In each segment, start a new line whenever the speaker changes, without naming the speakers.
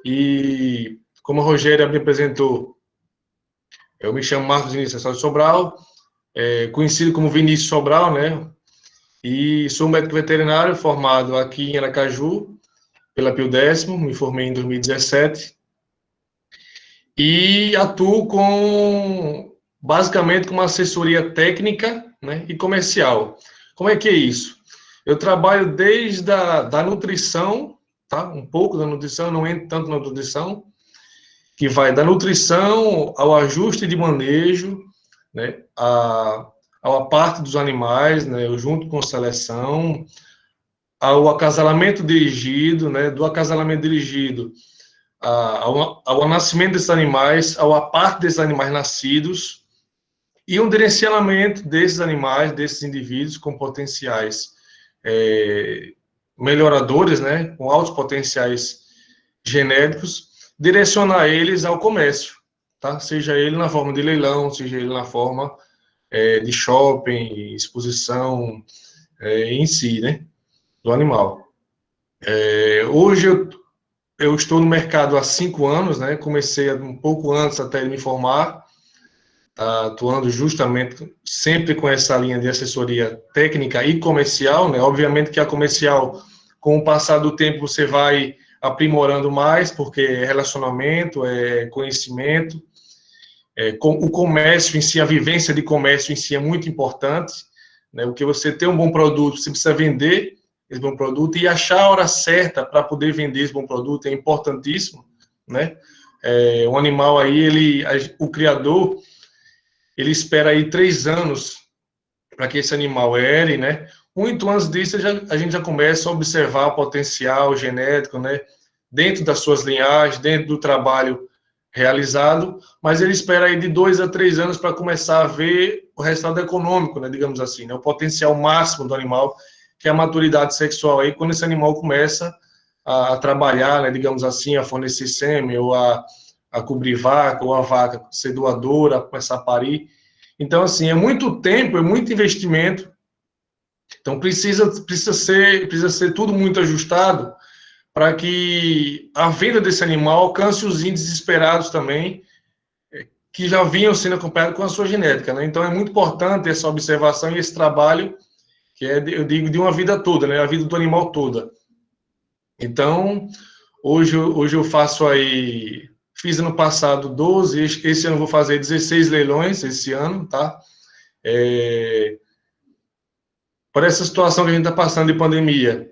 E, como a Rogéria me apresentou, eu me chamo Marcos Vinícius Sobral, conhecido como Vinícius Sobral, né? E sou médico veterinário formado aqui em Aracaju, pela Pio-10, me formei em 2017. E atuo basicamente com uma assessoria técnica, né, e comercial. Como é que é isso? Eu trabalho desde da nutrição, tá? Um pouco da nutrição, não entro tanto na nutrição, que vai da nutrição ao ajuste de manejo, né, à parte dos animais, né, eu junto com seleção, ao acasalamento dirigido, né, do acasalamento dirigido ao nascimento desses animais, ao aparte desses animais nascidos, e um direcionamento desses animais, desses indivíduos com potenciais melhoradores, né, com altos potenciais genéticos, direcionar eles ao comércio, tá? Seja ele na forma de leilão, seja ele na forma de shopping, exposição em si, né, do animal. Hoje eu estou no mercado há 5 anos, né? Comecei um pouco antes até de me formar, atuando justamente sempre com essa linha de assessoria técnica e comercial, né? Obviamente que a comercial, com o passar do tempo, você vai aprimorando mais, porque é relacionamento, é conhecimento, o comércio em si, a vivência de comércio em si é muito importante, né? Porque você ter um bom produto, você precisa vender esse bom produto e achar a hora certa para poder vender esse bom produto é importantíssimo, né? Um animal aí, o criador, ele espera aí 3 anos para que esse animal ere, né? Muito antes disso, a gente já começa a observar o potencial genético, né? Dentro das suas linhagens, dentro do trabalho realizado, mas ele espera aí de 2 a 3 anos para começar a ver o resultado econômico, né? Digamos assim, né? O potencial máximo do animal, que é a maturidade sexual aí, quando esse animal começa a trabalhar, né? Digamos assim, a fornecer sêmen, ou a cobrir vaca, ou a vaca ser doadora, começar a parir. Então, assim, é muito tempo, é muito investimento. Então, precisa ser tudo muito ajustado para que a venda desse animal alcance os índices esperados também, que já vinham sendo acompanhados com a sua genética, né? Então, é muito importante essa observação e esse trabalho, que eu digo, de uma vida toda, né? A vida do animal toda. Então, hoje eu faço aí, fiz ano passado 12, esse ano vou fazer 16 leilões, esse ano, tá? Por essa situação que a gente está passando de pandemia,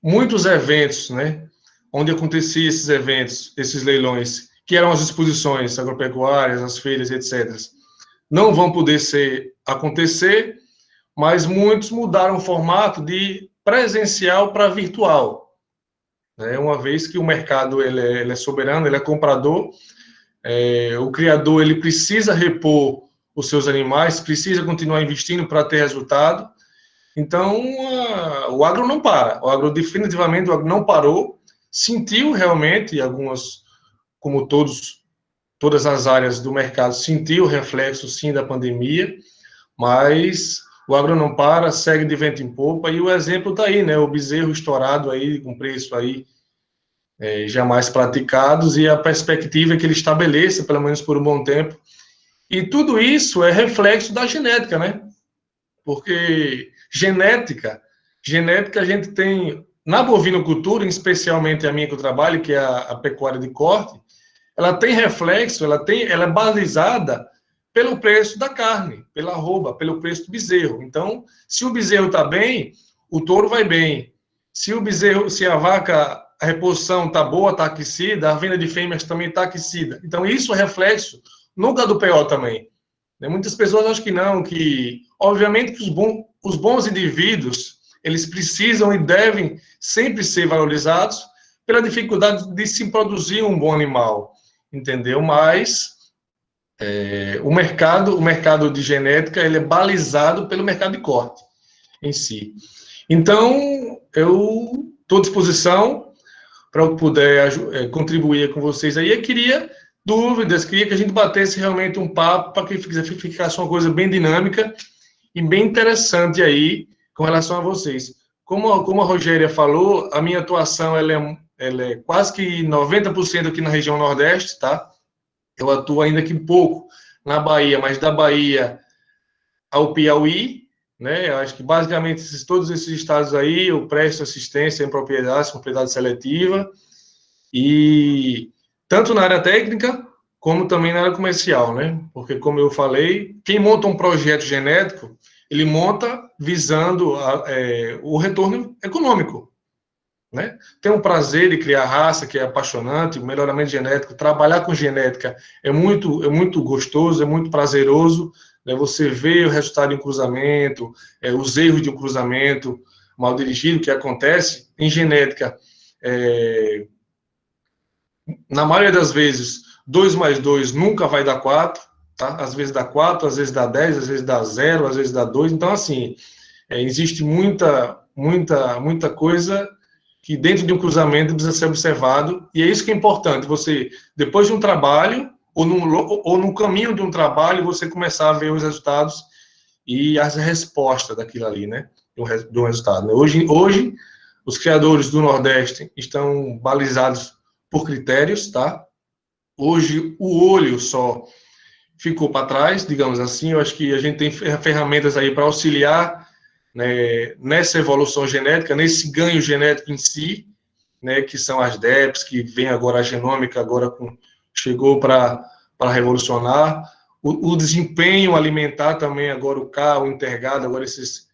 muitos eventos, né, onde aconteciam esses eventos, esses leilões, que eram as exposições agropecuárias, as feiras, etc., não vão poder acontecer, mas muitos mudaram o formato de presencial para virtual, né, uma vez que o mercado ele é soberano, ele é comprador, o criador ele precisa repor os seus animais, precisa continuar investindo para ter resultado. Então, o agro não para. Definitivamente, o agro não parou. Sentiu realmente, como todas as áreas do mercado, sentiu o reflexo, sim, da pandemia, mas o agro não para, segue de vento em popa, e o exemplo está aí, né? O bezerro estourado aí, com preço aí jamais praticados, e a perspectiva é que ele estabeleça, pelo menos por um bom tempo. E tudo isso é reflexo da genética, né? Porque genética a gente tem, na bovinocultura, especialmente a minha que eu trabalho, que é a pecuária de corte, ela tem reflexo, ela é balizada pelo preço da carne, pela arroba, pelo preço do bezerro. Então, se o bezerro está bem, o touro vai bem. Se a vaca, a reposição está boa, está aquecida, a venda de fêmeas também está aquecida. Então, isso é reflexo no gado PO também. Muitas pessoas acham que não, que obviamente que os bons indivíduos, eles precisam e devem sempre ser valorizados pela dificuldade de se produzir um bom animal, entendeu? Mas o mercado de genética, ele é balizado pelo mercado de corte em si. Então, eu estou à disposição para eu poder contribuir com vocês aí. Eu queria queria que a gente batesse realmente um papo para que ficasse uma coisa bem dinâmica e bem interessante aí com relação a vocês. Como a Rogéria falou, a minha atuação ela ela é quase que 90% aqui na região Nordeste, tá? Eu atuo ainda aqui pouco na Bahia, mas da Bahia ao Piauí, né? Eu acho que basicamente todos esses estados aí eu presto assistência em propriedade seletiva, e tanto na área técnica como também na área comercial, né? Porque, como eu falei, quem monta um projeto genético, ele monta visando o retorno econômico, né? Tem um prazer de criar raça, que é apaixonante, o melhoramento genético, trabalhar com genética é muito gostoso, é muito prazeroso, né? Você vê o resultado de um cruzamento, os erros de um cruzamento mal dirigido que acontece em genética. Na maioria das vezes, 2 mais 2 nunca vai dar 4, tá? Às vezes dá 4, às vezes dá 10, às vezes dá 0, às vezes dá 2. Então, assim, existe muita coisa que dentro de um cruzamento precisa ser observado, e é isso que é importante, você, depois de um trabalho, ou no caminho de um trabalho, você começar a ver os resultados e as respostas daquilo ali, né? Do resultado. Né? Hoje, os criadores do Nordeste estão balizados por critérios, tá? Hoje, o olho só ficou para trás, digamos assim. Eu acho que a gente tem ferramentas aí para auxiliar, né, nessa evolução genética, nesse ganho genético em si, né, que são as DEPs, que vem agora a genômica, chegou para revolucionar. O desempenho alimentar também, agora o CA, o Intergado, agora esses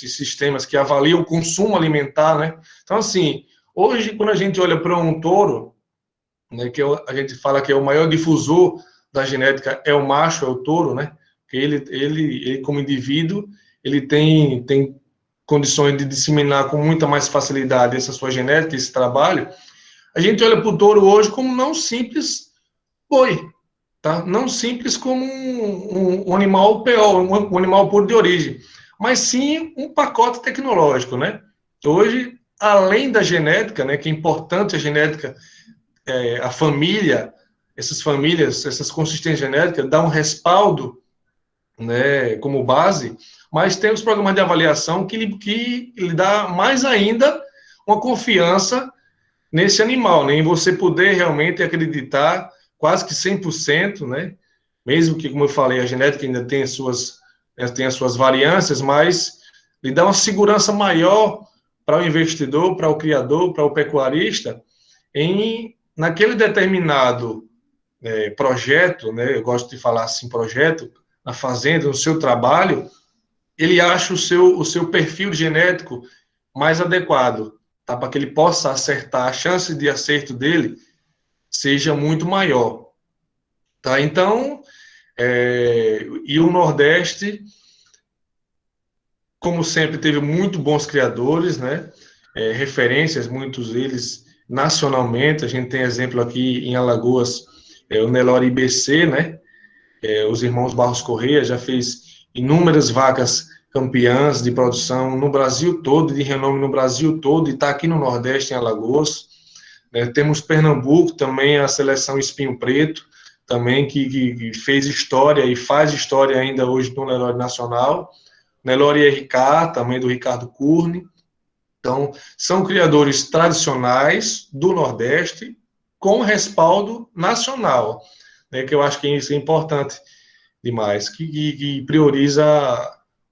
sistemas que avaliam o consumo alimentar, né? Então, assim, hoje, quando a gente olha para um touro, né, a gente fala que é o maior difusor da genética, é o macho, é o touro, né? Porque ele como indivíduo, ele tem condições de disseminar com muita mais facilidade essa sua genética, esse trabalho. A gente olha para o touro hoje como não simples boi, tá? Não simples como um animal PO, um animal puro de origem, mas sim um pacote tecnológico, né? Hoje, além da genética, né, que é importante a genética, a família, essas famílias, essas consistências genéticas, dá um respaldo, né, como base, mas tem os programas de avaliação que lhe dá mais ainda uma confiança nesse animal, né, em você poder realmente acreditar quase que 100%, né, mesmo que, como eu falei, a genética ainda tem as suas variâncias, mas lhe dá uma segurança maior para o investidor, para o criador, para o pecuarista, naquele determinado projeto, né, eu gosto de falar assim, projeto, na fazenda, no seu trabalho, ele acha o seu perfil genético mais adequado, tá, para que ele possa acertar, a chance de acerto dele seja muito maior. Tá? Então, e o Nordeste, como sempre, teve muito bons criadores, né, referências, muitos deles nacionalmente. A gente tem exemplo aqui em Alagoas, o Nelore IBC, né, os irmãos Barros Corrêa, já fez inúmeras vacas campeãs de produção no Brasil todo, de renome no Brasil todo, e está aqui no Nordeste, em Alagoas. Temos Pernambuco também, a seleção Espinho Preto, também que fez história e faz história ainda hoje no Nelore Nacional. Nelore RK, também do Ricardo Curne. Então, são criadores tradicionais do Nordeste com respaldo nacional, né, que eu acho que isso é importante demais, que prioriza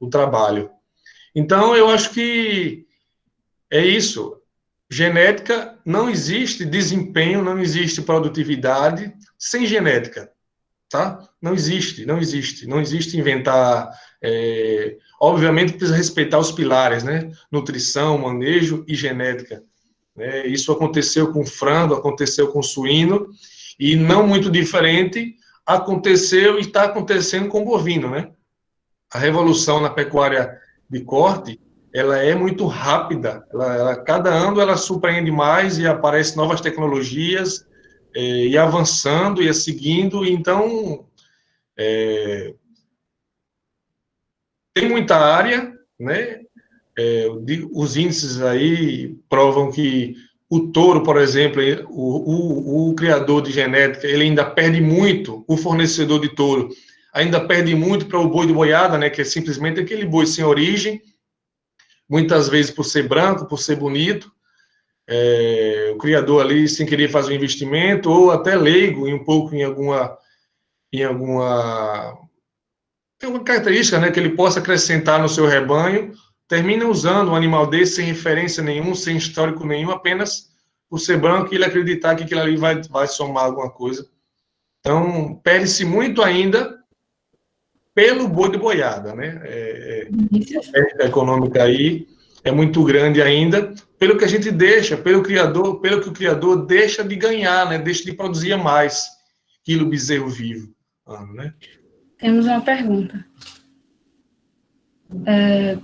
o trabalho. Então, eu acho que é isso. Genética, não existe desempenho, não existe produtividade sem genética, tá? Não existe, não existe. Não existe inventar... obviamente, precisa respeitar os pilares, né? Nutrição, manejo e genética. Isso aconteceu com frango, aconteceu com suíno, e não muito diferente aconteceu e está acontecendo com bovino, né? A revolução na pecuária de corte, ela é muito rápida, cada ano ela surpreende mais e aparecem novas tecnologias, e avançando e seguindo, então tem muita área, né? Os índices aí provam que o touro, por exemplo, o criador de genética, ele ainda perde muito, o fornecedor de touro ainda perde muito para o boi de boiada, né, que é simplesmente aquele boi sem origem, muitas vezes por ser branco, por ser bonito, o criador ali, sem querer fazer um investimento, ou até leigo, um pouco em alguma tem uma característica, né, que ele possa acrescentar no seu rebanho, termina usando um animal desse sem referência nenhum, sem histórico nenhum, apenas por ser branco e ele acreditar que aquilo ali vai somar alguma coisa. Então, perde-se muito ainda pelo boi de boiada, né? A perda econômica aí é muito grande ainda, pelo que a gente deixa, pelo que o criador deixa de ganhar, né? Deixa de produzir mais quilo bezerro vivo, né?
Temos uma pergunta.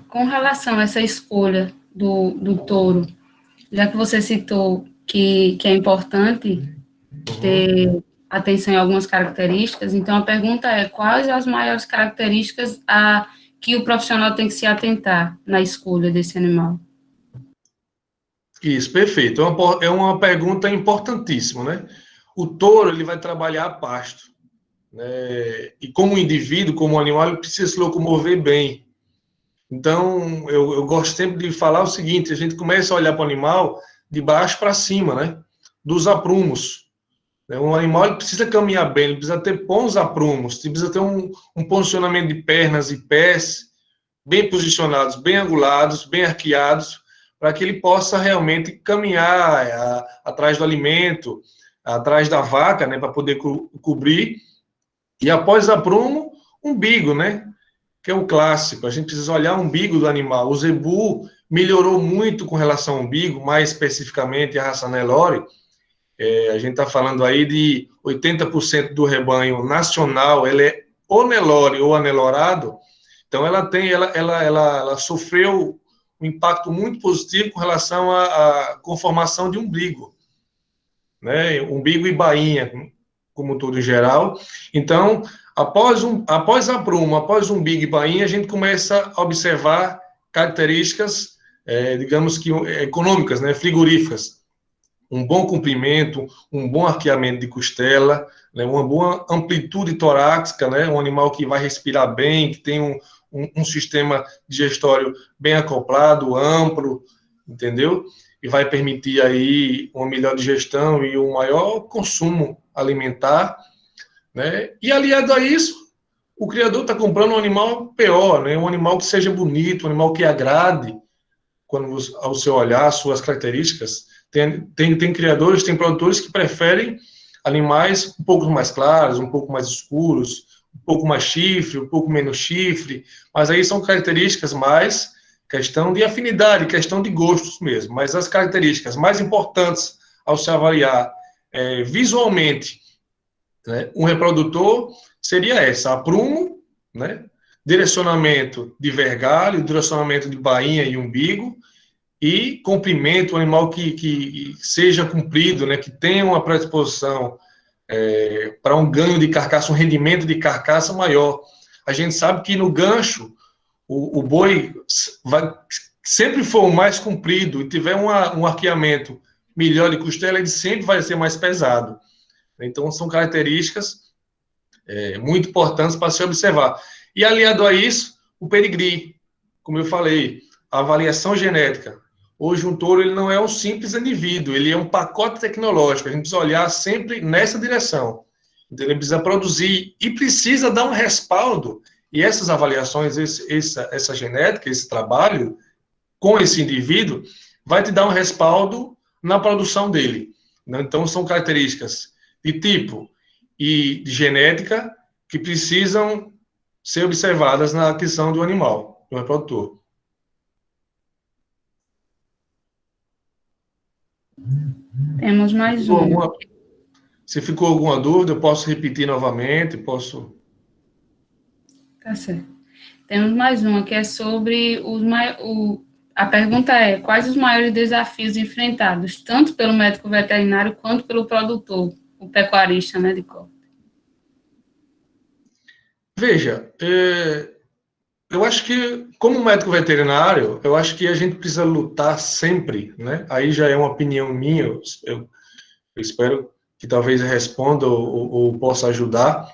Com relação a essa escolha do touro, já que você citou que é importante ter atenção em algumas características, então a pergunta é: quais as maiores características que o profissional tem que se atentar na escolha desse animal?
Isso, perfeito. É uma pergunta importantíssima, né? O touro, ele vai trabalhar a pasto, né? E como indivíduo, como animal, ele precisa se locomover bem. Então, eu gosto sempre de falar o seguinte: a gente começa a olhar para o animal de baixo para cima, né? Dos aprumos. Um animal ele precisa caminhar bem, ele precisa ter bons aprumos, ele precisa ter um posicionamento de pernas e pés bem posicionados, bem angulados, bem arqueados, para que ele possa realmente caminhar atrás do alimento, atrás da vaca, né, para poder cobrir. E após aprumo, umbigo, né? Que é o clássico. A gente precisa olhar o umbigo do animal. O zebu melhorou muito com relação ao umbigo, mais especificamente a raça Nelore. A gente está falando aí de 80% do rebanho nacional, ele é ou Nelore ou anelorado. Então, ela sofreu um impacto muito positivo com relação à conformação de umbigo, né? Umbigo e bainha, como tudo em geral. Então, após a bruma, após o umbigo e bainha, a gente começa a observar características, digamos que econômicas, né? Frigoríficas. Um bom comprimento, um bom arqueamento de costela, né? Uma boa amplitude torácica, né? Um animal que vai respirar bem, que tem um sistema digestório bem acoplado, amplo, entendeu? E vai permitir aí uma melhor digestão e um maior consumo alimentar, né? E aliado a isso, o criador está comprando um animal pior, né? Um animal que seja bonito, um animal que agrade quando ao seu olhar, suas características. Tem criadores, tem produtores que preferem animais um pouco mais claros, um pouco mais escuros, um pouco mais chifre, um pouco menos chifre, mas aí são características mais questão de afinidade, questão de gostos mesmo. Mas as características mais importantes ao se avaliar visualmente, né, um reprodutor seria essa: aprumo, né, direcionamento de vergalho, direcionamento de bainha e umbigo, e comprimento, um animal que seja comprido, né, que tenha uma predisposição para um ganho de carcaça, um rendimento de carcaça maior. A gente sabe que no gancho, o boi sempre for o mais comprido e tiver um arqueamento melhor de costela, ele sempre vai ser mais pesado. Então, são características muito importantes para se observar. E aliado a isso, o pedigree, como eu falei, a avaliação genética. Hoje, um touro ele não é um simples indivíduo, ele é um pacote tecnológico. A gente precisa olhar sempre nessa direção. Então, ele precisa produzir e precisa dar um respaldo. E essas avaliações, essa genética, esse trabalho com esse indivíduo, vai te dar um respaldo na produção dele. Então, são características de tipo e de genética que precisam ser observadas na aquisição do animal, do reprodutor.
Temos mais uma.
Se ficou alguma dúvida, eu posso repetir novamente, posso...
Tá certo. Temos mais uma, que é sobre a pergunta é: quais os maiores desafios enfrentados, tanto pelo médico veterinário quanto pelo produtor, o pecuarista, né, de corte?
Veja, eu acho que, como médico veterinário, eu acho que a gente precisa lutar sempre, né? Aí já é uma opinião minha, eu espero que talvez responda ou possa ajudar.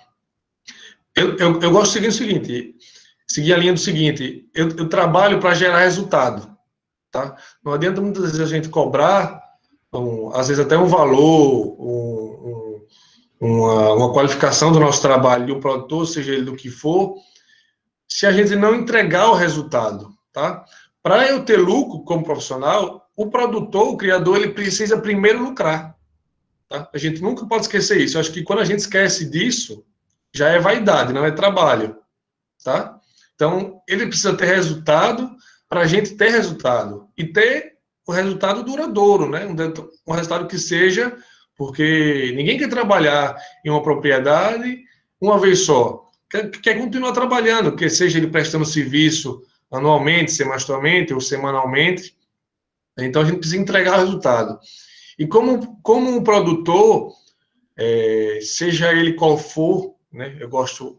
Eu gosto de seguir o seguinte, seguir a linha do seguinte: eu trabalho para gerar resultado, tá? Não adianta muitas vezes a gente cobrar às vezes até um valor, uma qualificação do nosso trabalho de um produtor, seja ele do que for, se a gente não entregar o resultado, tá? Para eu ter lucro como profissional, o produtor, o criador, ele precisa primeiro lucrar, tá? A gente nunca pode esquecer isso. Eu acho que quando a gente esquece disso, já é vaidade, não é trabalho, tá? Então, ele precisa ter resultado para a gente ter resultado e ter o resultado duradouro, né? Um resultado que seja, porque ninguém quer trabalhar em uma propriedade uma vez só. Quer continuar trabalhando, que seja ele prestando serviço anualmente, semestralmente ou semanalmente. Então, a gente precisa entregar resultado. E como um produtor, seja ele qual for, né? Eu gosto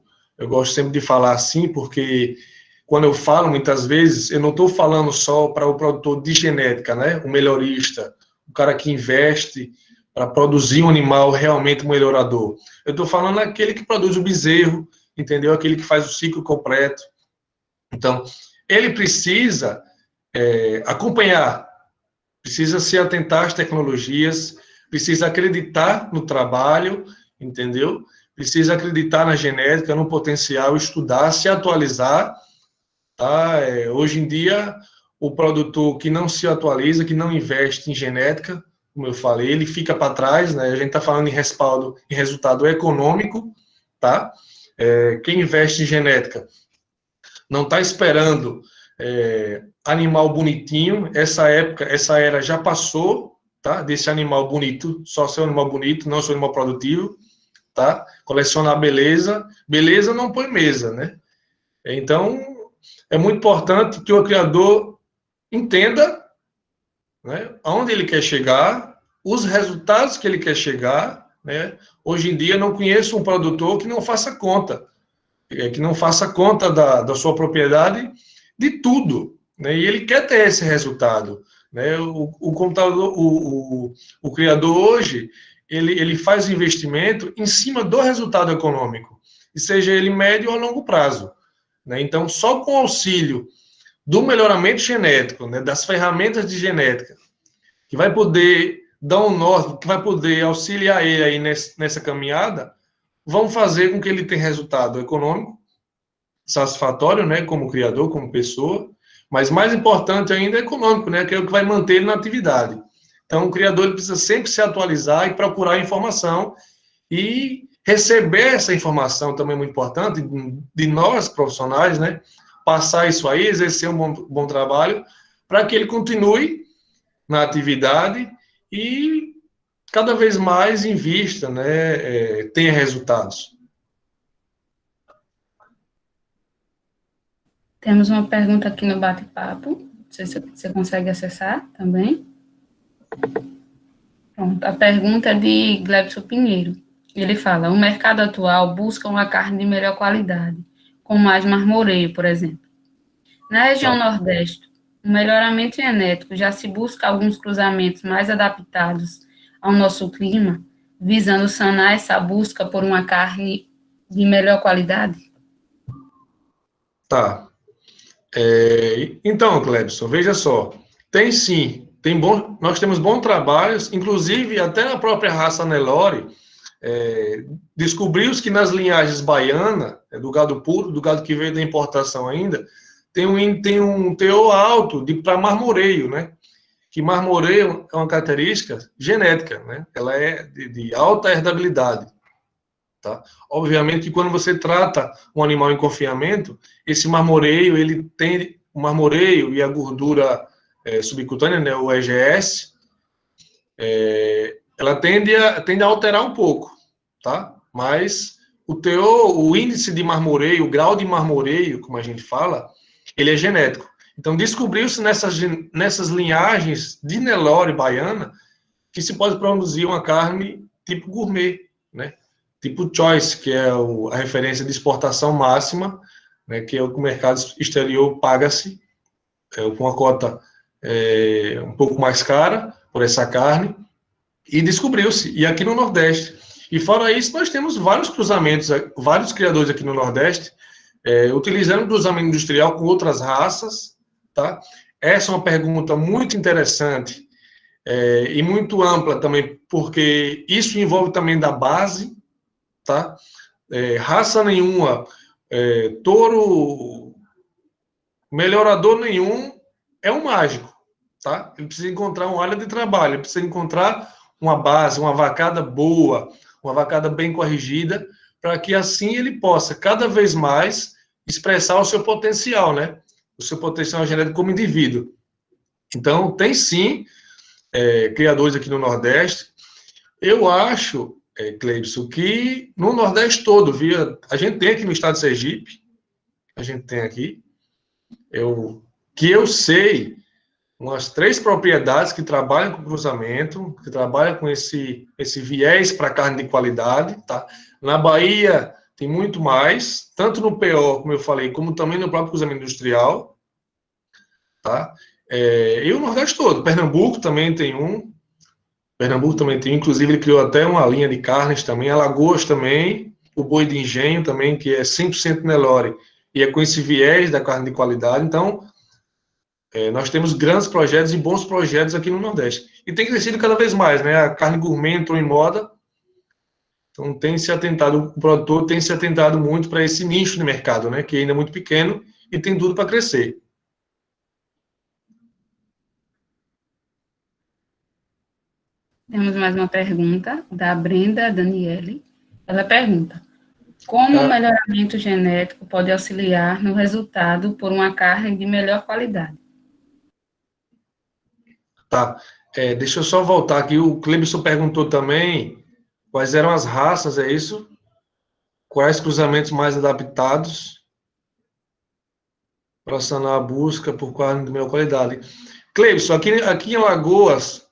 sempre de falar assim, porque quando eu falo, muitas vezes, eu não estou falando só para o produtor de genética, né? O melhorista, o cara que investe para produzir um animal realmente melhorador. Eu estou falando aquele que produz o bezerro, entendeu? Aquele que faz o ciclo completo. Então, ele precisa acompanhar, precisa se atentar às tecnologias, precisa acreditar no trabalho, entendeu? Precisa acreditar na genética, no potencial, estudar, se atualizar. Tá? Hoje em dia, o produtor que não se atualiza, que não investe em genética, como eu falei, ele fica para trás, né? A gente está falando em respaldo, em resultado econômico, tá? Quem investe em genética não está esperando animal bonitinho, essa era já passou, tá? Desse animal bonito, só ser um animal bonito, não ser um animal produtivo, tá? Colecionar beleza, beleza não põe mesa, né? Então, é muito importante que o criador entenda, né, aonde ele quer chegar, os resultados que ele quer chegar, né? Hoje em dia, não conheço um produtor que não faça conta, da sua propriedade de tudo, né? E ele quer ter esse resultado, né? O computador, o criador hoje, ele faz investimento em cima do resultado econômico, e seja ele médio ou a longo prazo, né? Então, só com o auxílio do melhoramento genético, né, das ferramentas de genética, que vai poder dar um norte, que vai poder auxiliar ele aí nessa caminhada, vão fazer com que ele tenha resultado econômico satisfatório, né, como criador, como pessoa, mas mais importante ainda é econômico, né, que é o que vai manter ele na atividade. Então, o criador ele precisa sempre se atualizar e procurar informação e receber essa informação também é muito importante de nós, profissionais, né, passar isso aí, exercer um bom trabalho, para que ele continue na atividade e cada vez mais invista, né, tenha resultados.
Temos uma pergunta aqui no bate-papo, não sei se você consegue acessar também. Pronto, a pergunta é de Glebson Pinheiro. Ele fala, o mercado atual busca uma carne de melhor qualidade, com mais marmoreio, por exemplo. Na região Nordeste, o melhoramento genético já se busca alguns cruzamentos mais adaptados ao nosso clima, visando sanar essa busca por uma carne de melhor qualidade?
Tá. Então, Clebson, veja só, tem sim, nós temos bons trabalhos, inclusive até na própria raça Nelore, descobriu-se que nas linhagens baianas, do gado puro, do gado que veio da importação ainda, tem um teor alto para marmoreio, né? Que marmoreio é uma característica genética, né? Ela é de alta herdabilidade. Tá? Obviamente que quando você trata um animal em confinamento, esse marmoreio, ele tem o marmoreio e a gordura subcutânea, né, o EGS, ela tende a alterar um pouco, tá? Mas o índice de marmoreio, o grau de marmoreio, como a gente fala, ele é genético. Então, descobriu-se nessas linhagens de Nelore baiana que se pode produzir uma carne tipo gourmet, né? Tipo Choice, que é a referência de exportação máxima, né, que é o que o mercado exterior paga-se, com uma cota um pouco mais cara por essa carne, e descobriu-se, e aqui no Nordeste. E fora isso, nós temos vários cruzamentos, vários criadores aqui no Nordeste, utilizando cruzamento industrial com outras raças, tá? Essa é uma pergunta muito interessante, e muito ampla também, porque isso envolve também da base, tá? Raça nenhuma, touro melhorador nenhum é um mágico, tá? Ele precisa encontrar uma área de trabalho, ele precisa encontrar uma base, uma vacada boa, uma vacada bem corrigida, para que assim ele possa cada vez mais expressar o seu potencial, né? O seu potencial genético como indivíduo. Então, tem sim criadores aqui no Nordeste. Eu acho, Cleibson, que no Nordeste todo, a gente tem aqui no estado de Sergipe, a gente tem aqui, que eu sei, umas 3 propriedades que trabalham com cruzamento, que trabalham com esse viés para carne de qualidade, tá? Na Bahia tem muito mais, tanto no PO, como eu falei, como também no próprio cruzamento industrial, tá? E o Nordeste todo. Pernambuco também tem um, inclusive ele criou até uma linha de carnes também, Alagoas também, o boi de engenho também, que é 100% Nelore, e é com esse viés da carne de qualidade. Então, nós temos grandes projetos e bons projetos aqui no Nordeste. E tem crescido cada vez mais, né? A carne gourmet entrou em moda, então o produtor tem se atentado muito para esse nicho de mercado, né? Que ainda é muito pequeno e tem tudo para crescer.
Temos mais uma pergunta da Brenda Daniele. Ela pergunta: como o melhoramento genético pode auxiliar no resultado por uma carne de melhor qualidade?
Tá. Deixa eu só voltar aqui. O Clebson perguntou também quais eram as raças, é isso? Quais cruzamentos mais adaptados para sanar a busca por carne de melhor qualidade? Clebson, aqui em Alagoas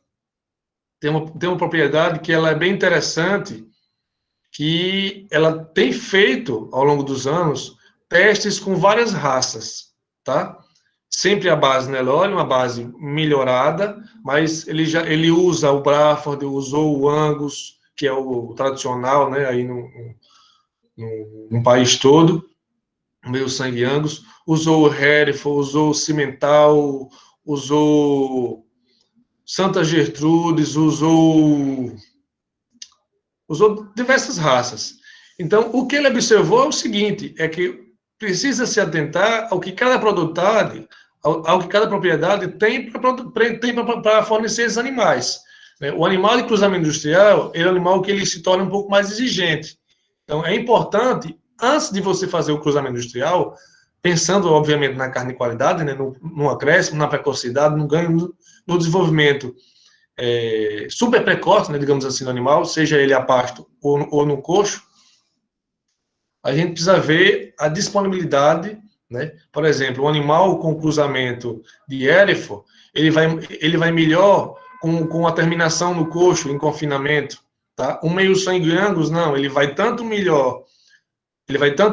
tem uma propriedade que ela é bem interessante, que ela tem feito, ao longo dos anos, testes com várias raças, tá? Sempre a base Nelore, uma base melhorada, mas ele usa o Braford, usou o Angus, que é o tradicional, né, aí no país todo, meio sangue Angus, usou o Hereford, usou o Cimental, usou Santa Gertrudes, usou diversas raças. Então, o que ele observou é o seguinte, é que precisa se atentar ao que cada produtor, ao que cada propriedade tem para fornecer esses animais. O animal de cruzamento industrial é um animal que ele se torna um pouco mais exigente. Então, é importante, antes de você fazer o cruzamento industrial, pensando, obviamente, na carne de qualidade, né, no acréscimo, na precocidade, no ganho, no desenvolvimento super precoce, né, digamos assim, no animal, seja ele a pasto ou no coxo, a gente precisa ver a disponibilidade, né? Por exemplo, um animal com cruzamento de Hereford, ele vai melhor com a terminação no coxo, em confinamento, tá? Um meio sangue Angus, não, ele vai tanto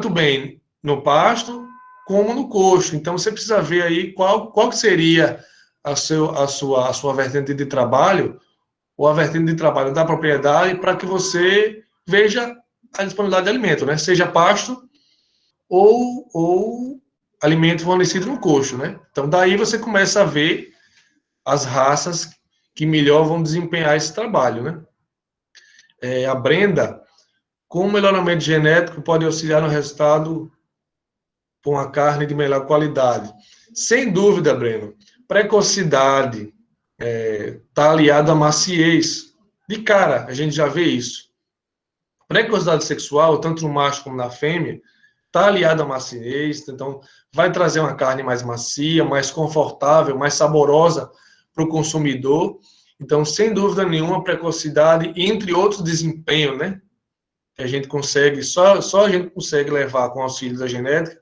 bem no pasto como no coxo. Então, você precisa ver aí qual que seria a sua vertente de trabalho, ou a vertente de trabalho da propriedade, para que você veja a disponibilidade de alimento, né? Seja pasto ou alimento fornecido no coxo, né? Então, daí você começa a ver as raças que melhor vão desempenhar esse trabalho, né? A Brenda, como o melhoramento genético pode auxiliar no resultado com uma carne de melhor qualidade? Sem dúvida, Breno. Precocidade está aliada à maciez. De cara, a gente já vê isso. Precocidade sexual, tanto no macho como na fêmea, está aliada à maciez, então vai trazer uma carne mais macia, mais confortável, mais saborosa para o consumidor. Então, sem dúvida nenhuma, precocidade, entre outros desempenhos, né? Que a gente consegue, só a gente consegue levar com o auxílio da genética,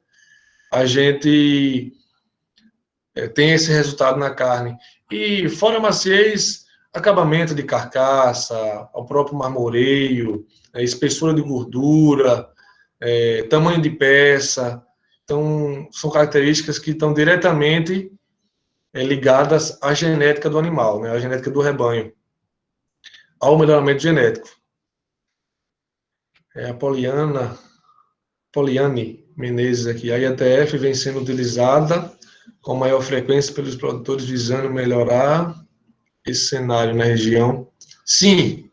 a gente tem esse resultado na carne. E fora a maciez, acabamento de carcaça, o próprio marmoreio, espessura de gordura, tamanho de peça. Então, são características que estão diretamente ligadas à genética do animal, né, à genética do rebanho, ao melhoramento genético. A Poliane Menezes aqui, a IATF vem sendo utilizada com maior frequência pelos produtores visando melhorar esse cenário na região. Sim,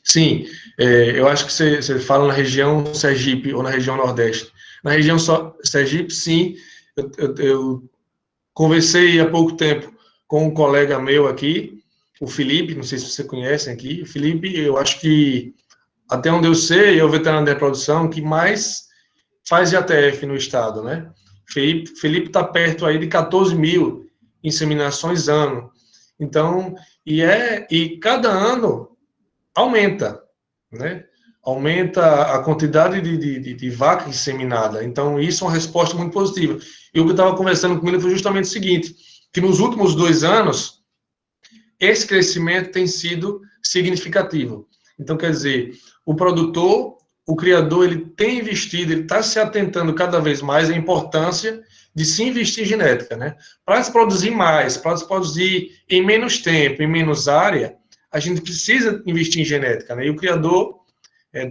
sim. Eu acho que você fala na região Sergipe ou na região Nordeste. Na região Sergipe, sim. Eu conversei há pouco tempo com um colega meu aqui, o Felipe, não sei se você conhece aqui. O Felipe, eu acho que, até onde eu sei, é o veterinário de reprodução que mais faz IATF no estado, né? Felipe está perto aí de 14 mil inseminações ano. Então, e cada ano aumenta, né? Aumenta a quantidade de vaca inseminada. Então, isso é uma resposta muito positiva. E o que eu estava conversando com ele foi justamente o seguinte, que nos últimos 2 anos, esse crescimento tem sido significativo. Então, quer dizer, o produtor, o criador, ele tem investido, ele está se atentando cada vez mais à importância de se investir em genética, né? Para se produzir mais, para se produzir em menos tempo, em menos área, a gente precisa investir em genética, né? E o criador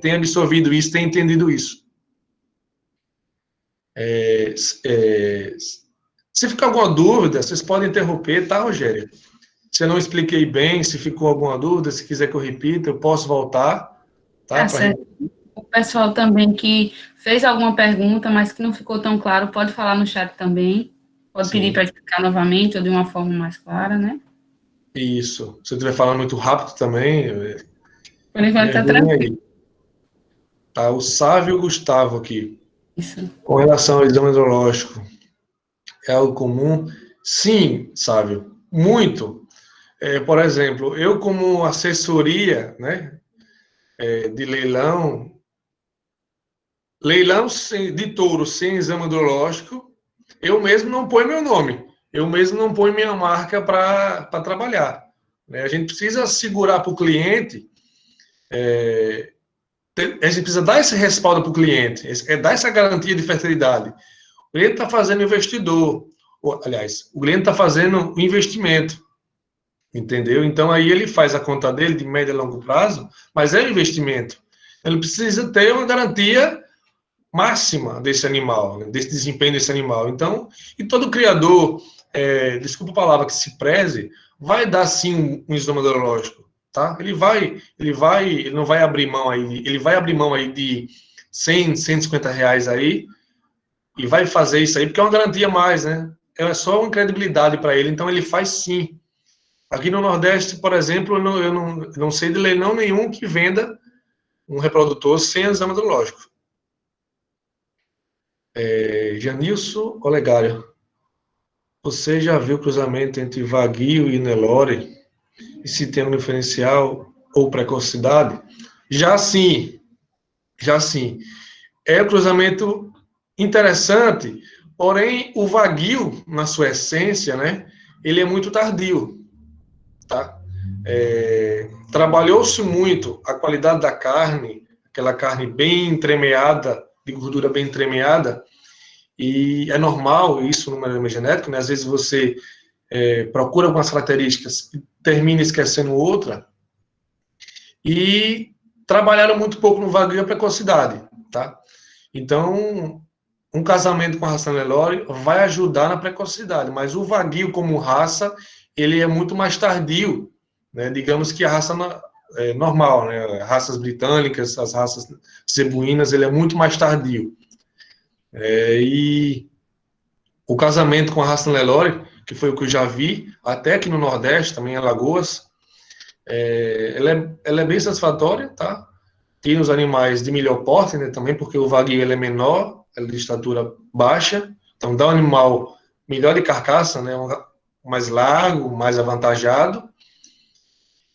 tem absorvido isso, tem entendido isso. Se ficar alguma dúvida, vocês podem interromper, tá, Rogério? Se eu não expliquei bem, se ficou alguma dúvida, se quiser que eu repita, eu posso voltar, tá?
Tá certo. O pessoal também que fez alguma pergunta, mas que não ficou tão claro, pode falar no chat também. Pode pedir para explicar novamente ou de uma forma mais clara, né?
Isso. Se eu estiver falando muito rápido também,
Por enquanto tá
me
tranquilo.
aí. Tá, o Sávio Gustavo aqui.
Isso.
Com relação ao exame hidrológico, é algo comum? Sim, Sávio, muito. Por exemplo, eu como assessoria, né, de leilão de touro sem exame hidrológico, eu mesmo não ponho meu nome, eu mesmo não ponho minha marca para trabalhar. Né? A gente precisa assegurar para o cliente, a gente precisa dar esse respaldo para o cliente, dar essa garantia de fertilidade. O cliente está fazendo investidor, aliás, o cliente está fazendo investimento, entendeu? Então aí ele faz a conta dele de médio e longo prazo, mas é um investimento. Ele precisa ter uma garantia máxima desse animal, né, desse desempenho desse animal. Então, e todo criador, desculpa a palavra, que se preze, vai dar sim um exame hidrológico, tá? Ele não vai abrir mão aí, ele vai abrir mão aí de 100, 150 reais aí e vai fazer isso aí, porque é uma garantia a mais, né? É só uma credibilidade para ele, então ele faz sim. Aqui no Nordeste, por exemplo, eu não sei de leilão nenhum que venda um reprodutor sem exame hidrológico. Janilson Olegário, você já viu o cruzamento entre vaguio e Nelore? E se tem um diferencial ou precocidade? Já sim, já sim. É um cruzamento interessante, porém o vaguio, na sua essência, né, ele é muito tardio, tá? Trabalhou-se muito a qualidade da carne, aquela carne bem entremeada, de gordura bem entremeada, e é normal isso no melhoramento genético, né? Às vezes você procura algumas características e termina esquecendo outra, e trabalharam muito pouco no vaguio e a precocidade, tá? Então, um casamento com a raça Nelore vai ajudar na precocidade, mas o vaguio como raça, ele é muito mais tardio, né? Digamos que a raça normal, né? Raças britânicas, as raças zebuínas, ele é muito mais tardio. E o casamento com a raça Nelore, que foi o que eu já vi, até aqui no Nordeste, também em Alagoas, ela é bem satisfatória, tá? Tem os animais de melhor porte, né, também, porque o vaguio ele é menor, ele é de estatura baixa, então dá um animal melhor de carcaça, né, mais largo, mais avantajado,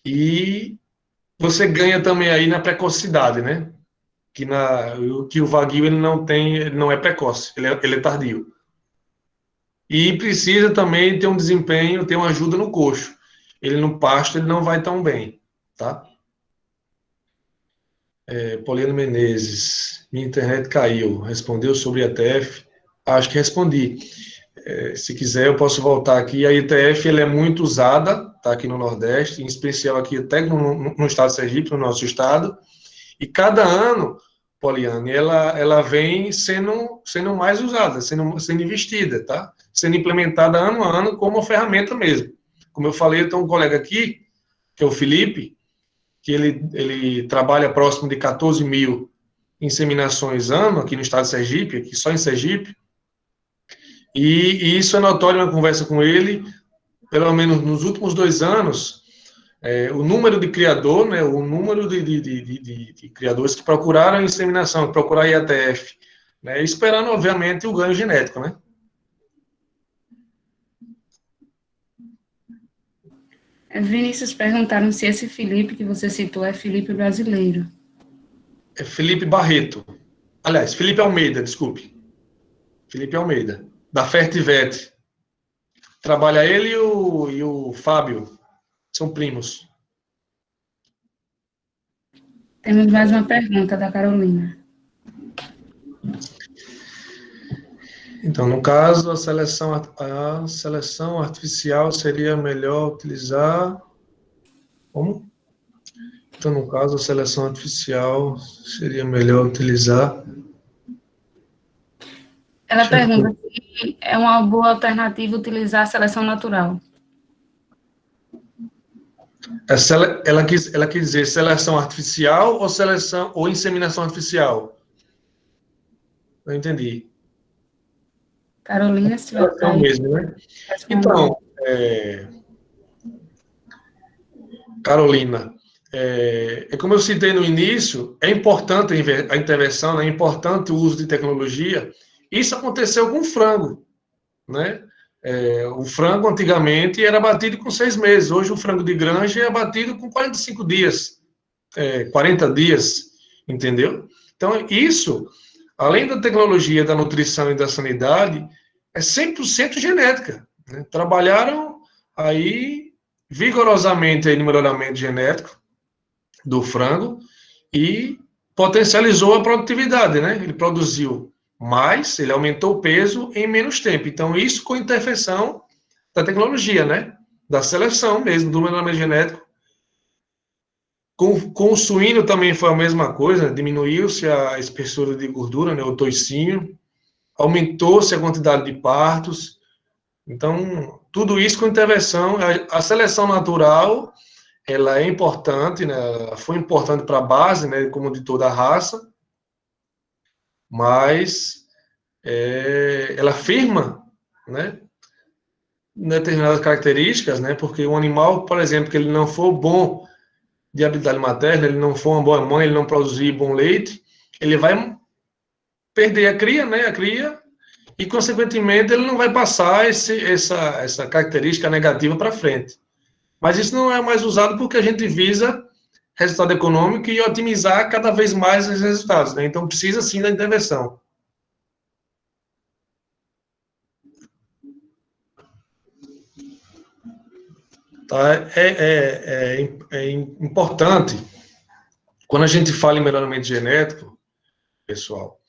e você ganha também aí na precocidade, né, que o vaguio ele não tem, ele não é precoce, ele é tardio. E precisa também ter um desempenho, ter uma ajuda no coxo. Ele no pasto ele não vai tão bem, tá? Poliano Menezes, minha internet caiu. Respondeu sobre a ETF? Acho que respondi. Se quiser, eu posso voltar aqui. A ETF ela é muito usada, tá, aqui no Nordeste, em especial aqui até no estado de Sergipe, no nosso estado. E cada ano, Poliane, ela vem sendo mais usada, sendo investida, tá? Sendo implementada ano a ano como uma ferramenta mesmo. Como eu falei, eu tenho um colega aqui, que é o Felipe, que ele trabalha próximo de 14 mil inseminações ano, aqui no estado de Sergipe, aqui só em Sergipe, e isso é notório na conversa com ele, pelo menos nos últimos 2 anos, o número de criador, né, o número de criadores que procuraram inseminação, que procuraram IATF, né, esperando, obviamente, o ganho genético, né?
Vinícius perguntaram se esse Felipe que você citou é Felipe brasileiro.
É Felipe Barreto. Aliás, Felipe Almeida, desculpe. Felipe Almeida, da Fertivet. Trabalha ele e o Fábio, são primos.
Temos mais uma pergunta da Carolina.
Então, no caso, a seleção artificial seria melhor utilizar... Como? Então, no caso, a seleção artificial seria melhor utilizar...
Ela pergunta se é uma boa alternativa utilizar a seleção natural.
Ela quis dizer seleção artificial ou inseminação artificial? Não entendi.
Carolina, se tiver
É o mesmo, né? Então, Carolina, como eu citei no início, é importante a intervenção, é importante o uso de tecnologia. Isso aconteceu com o frango, né? O frango antigamente era abatido com 6 meses, hoje o frango de granja é abatido com 45 dias, 40 dias, entendeu? Então, isso, além da tecnologia da nutrição e da sanidade, é 100% genética, né? Trabalharam aí vigorosamente aí no melhoramento genético do frango e potencializou a produtividade, né? Ele produziu mais, ele aumentou o peso em menos tempo. Então, isso com intervenção da tecnologia, né? Da seleção mesmo, do melhoramento genético. Com o suíno também foi a mesma coisa, diminuiu-se a espessura de gordura, né? O toicinho, aumentou-se a quantidade de partos. Então, tudo isso com intervenção. A seleção natural, ela é importante, né? Foi importante para a base, né? Como de toda a raça, mas ela firma, né? Determinadas características, né? Porque um animal, por exemplo, que ele não for bom de habilidade materna, ele não for uma boa mãe, ele não produzir bom leite, ele vai perder a cria, né? A cria, e, consequentemente, ele não vai passar essa característica negativa para frente. Mas isso não é mais usado porque a gente visa resultado econômico e otimizar cada vez mais os resultados, né? Então, precisa, sim, da intervenção. Tá? É importante, quando a gente fala em melhoramento genético, pessoal,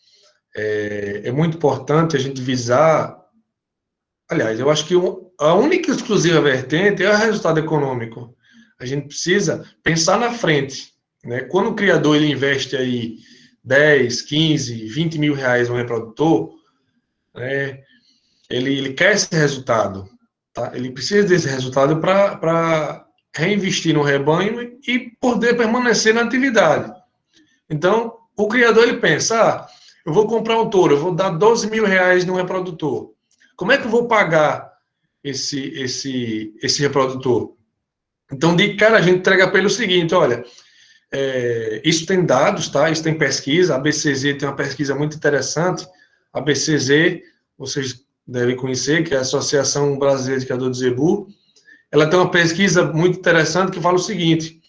é muito importante a gente visar. Aliás, eu acho que a única e exclusiva vertente é o resultado econômico. A gente precisa pensar na frente, né? Quando o criador ele investe aí 10, 15, 20 mil reais no reprodutor, né? Ele quer esse resultado, tá? Ele precisa desse resultado para reinvestir no rebanho e poder permanecer na atividade. Então, o criador ele pensa, eu vou comprar um touro, eu vou dar 12 mil reais no reprodutor. Como é que eu vou pagar esse reprodutor? Então, de cara, a gente entrega para ele o seguinte, olha, isso tem dados, tá? Isso tem pesquisa, a BCZ tem uma pesquisa muito interessante, a BCZ, vocês devem conhecer, que é a Associação Brasileira de Criadores de Zebu, ela tem uma pesquisa muito interessante que fala o seguinte,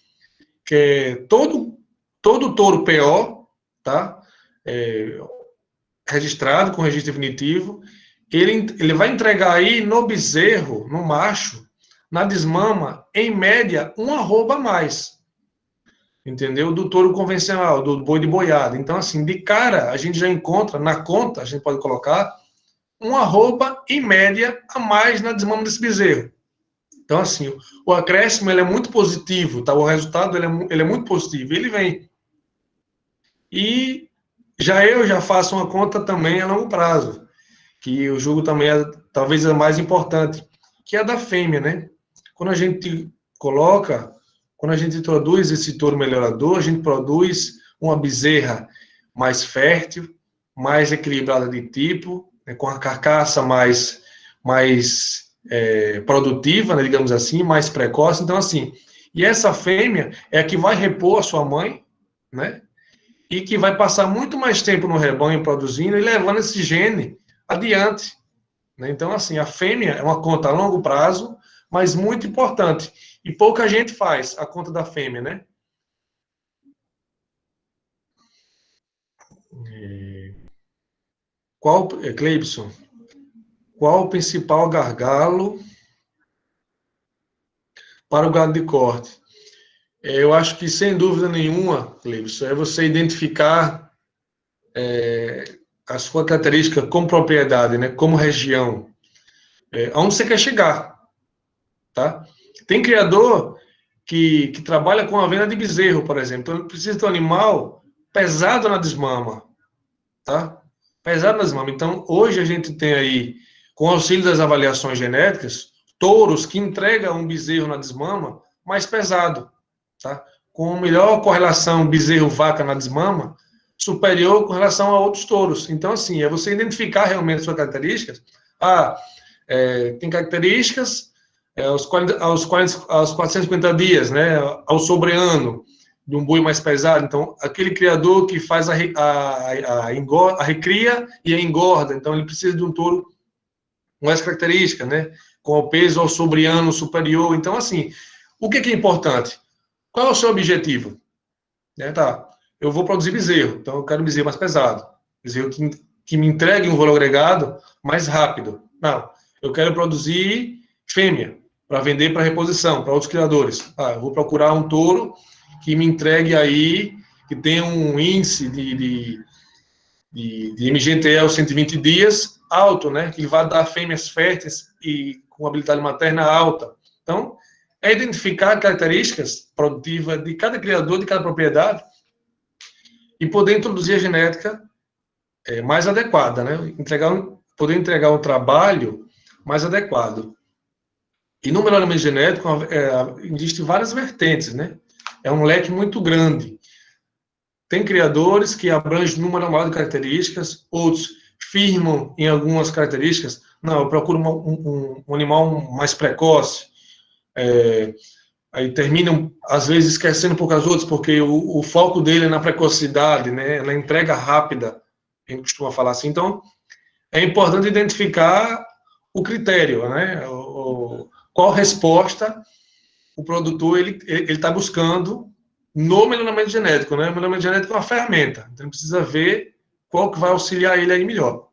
que é todo touro PO, tá? Registrado com registro definitivo, ele vai entregar aí no bezerro, no macho, na desmama, em média, um arroba a mais. Entendeu? Do touro convencional, do boi de boiada. Então, assim, de cara, a gente já encontra, na conta, a gente pode colocar, um arroba, em média, a mais na desmama desse bezerro. Então, assim, o acréscimo, ele é muito positivo, tá? O resultado, ele é muito positivo, ele vem. E eu já faço uma conta também a longo prazo, que eu julgo também talvez a mais importante, que é a da fêmea, né? quando a gente quando a gente introduz esse touro melhorador, a gente produz uma bezerra mais fértil, mais equilibrada de tipo, né, com a carcaça mais produtiva, né, digamos assim, mais precoce. Então, assim, e essa fêmea é a que vai repor a sua mãe, né, e que vai passar muito mais tempo no rebanho produzindo e levando esse gene adiante, né? Então, assim, a fêmea é uma conta a longo prazo, mas muito importante. E pouca gente faz a conta da fêmea, né? Cleibson, qual o principal gargalo para o gado de corte? Eu acho que, sem dúvida nenhuma, Cleibson, é você identificar a sua característica como propriedade, né? Como região. Aonde você quer chegar, tá? Tem criador que trabalha com a venda de bezerro, por exemplo. Então, ele precisa de um animal pesado na desmama, tá? Pesado na desmama. Então, hoje a gente tem aí, com o auxílio das avaliações genéticas, touros que entregam um bezerro na desmama mais pesado, tá? Com melhor correlação bezerro-vaca na desmama, superior com relação a outros touros. Então, assim, é você identificar realmente as suas características. Tem características aos 450 dias, né, ao sobreano de um boi mais pesado. Então, aquele criador que faz a recria e a engorda, então ele precisa de um touro com essa característica, né, com o peso ao sobreano superior. Então, assim, o que é importante? Qual é o seu objetivo? Tá, eu vou produzir bezerro, então eu quero um bezerro mais pesado, bezerro que me entregue um valor agregado mais rápido. Não, eu quero produzir fêmea, para vender para reposição, para outros criadores. Eu vou procurar um touro que me entregue aí, que tenha um índice de MGTL 120 dias alto, né? Que vai dar fêmeas férteis e com habilidade materna alta. Então, é identificar características produtivas de cada criador, de cada propriedade, e poder introduzir a genética mais adequada, né? Poder entregar um trabalho mais adequado. E no melhoramento genético existem várias vertentes, né? É um leque muito grande. Tem criadores que abrangem um número maior de características, outros firmam em algumas características. Não, eu procuro um animal mais precoce. Aí terminam, às vezes, esquecendo um pouco as outras, porque o foco dele é na precocidade, né? Na entrega rápida, a gente costuma falar assim. Então, é importante identificar o critério, né? Qual resposta o produtor ele está buscando no melhoramento genético, né? O melhoramento genético é uma ferramenta, então ele precisa ver qual que vai auxiliar ele aí melhor.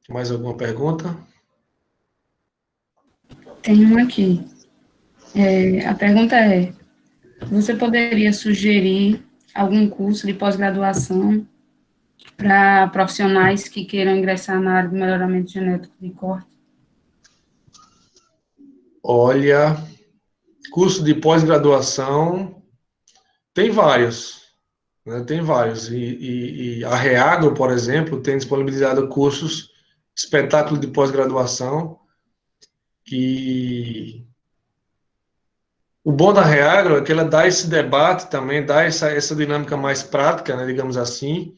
Mais alguma pergunta?
Tem uma aqui. A pergunta é: você poderia sugerir algum curso de pós-graduação para profissionais que queiram ingressar na área de melhoramento genético de corte?
Olha, curso de pós-graduação tem vários, né? Tem vários. E a Reagro, por exemplo, tem disponibilizado cursos, espetáculo de pós-graduação, que o bom da Reagro é que ela dá esse debate também, dá essa dinâmica mais prática, né, digamos assim,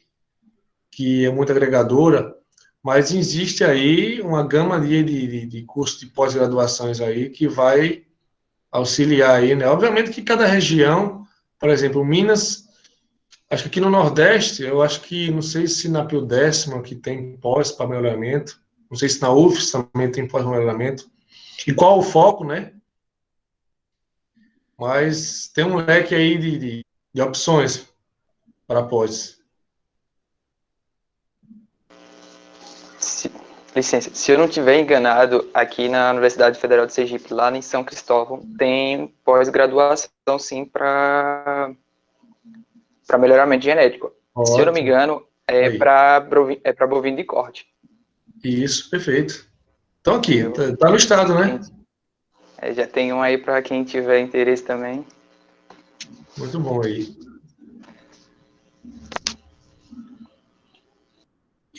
que é muito agregadora, mas existe aí uma gama de cursos de pós-graduações aí que vai auxiliar aí, né? Obviamente que cada região, por exemplo, Minas, acho que aqui no Nordeste, eu acho que, não sei se na Pio Décima que tem pós para melhoramento, não sei se na UFS também tem pós-melhoramento, e qual o foco, né? Mas tem um leque aí de opções para pós.
Licença, se eu não estiver enganado, aqui na Universidade Federal de Sergipe, lá em São Cristóvão, tem pós-graduação, sim, para melhoramento genético.
Ótimo.
Se eu não me engano, é para bovino de corte.
Isso, perfeito. Então aqui, tá no estado, né?
Já tem um aí para quem tiver interesse também.
Muito bom aí.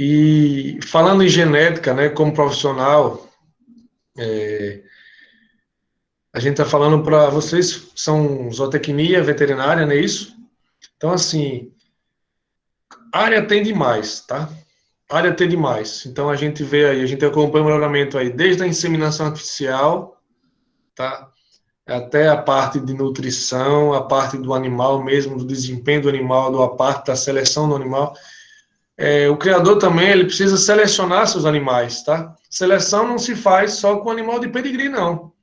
E falando em genética, né, como profissional, a gente está falando para vocês, são zootecnia, veterinária, não é isso? Então, assim, a área tem demais, tá? A área tem demais. Então, a gente vê aí, a gente acompanha o melhoramento aí, desde a inseminação artificial, tá? Até a parte de nutrição, a parte do animal mesmo, do desempenho do animal, a parte da seleção do animal. O criador também, ele precisa selecionar seus animais, tá? Seleção não se faz só com animal de pedigree, não.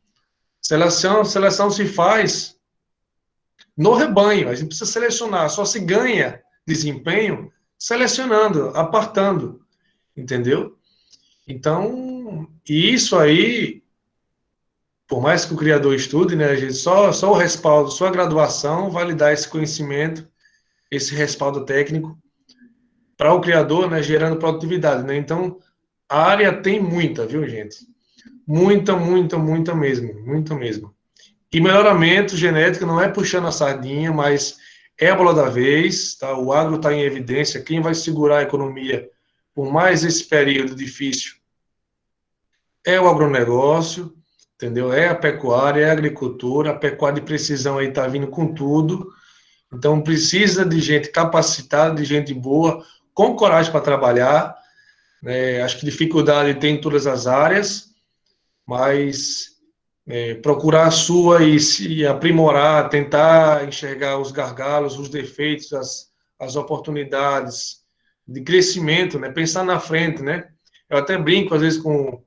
Seleção se faz no rebanho. A gente precisa selecionar. Só se ganha desempenho selecionando, apartando, entendeu? Então, e isso aí, por mais que o criador estude, né, a gente só o respaldo, só a graduação vai lhe dar esse conhecimento, esse respaldo técnico para o criador, né, gerando produtividade, né? Então, a área tem muita, viu, gente? Muita, muita, muita mesmo, muita mesmo. E melhoramento genético não é puxando a sardinha, mas é a bola da vez, tá? O agro está em evidência, quem vai segurar a economia por mais esse período difícil é o agronegócio, entendeu? É a pecuária, é a agricultura, a pecuária de precisão aí está vindo com tudo, então precisa de gente capacitada, de gente boa, com coragem para trabalhar, né? Acho que dificuldade tem em todas as áreas, mas procurar a sua e se aprimorar, tentar enxergar os gargalos, os defeitos, as oportunidades de crescimento, né? Pensar na frente, né? Eu até brinco às vezes com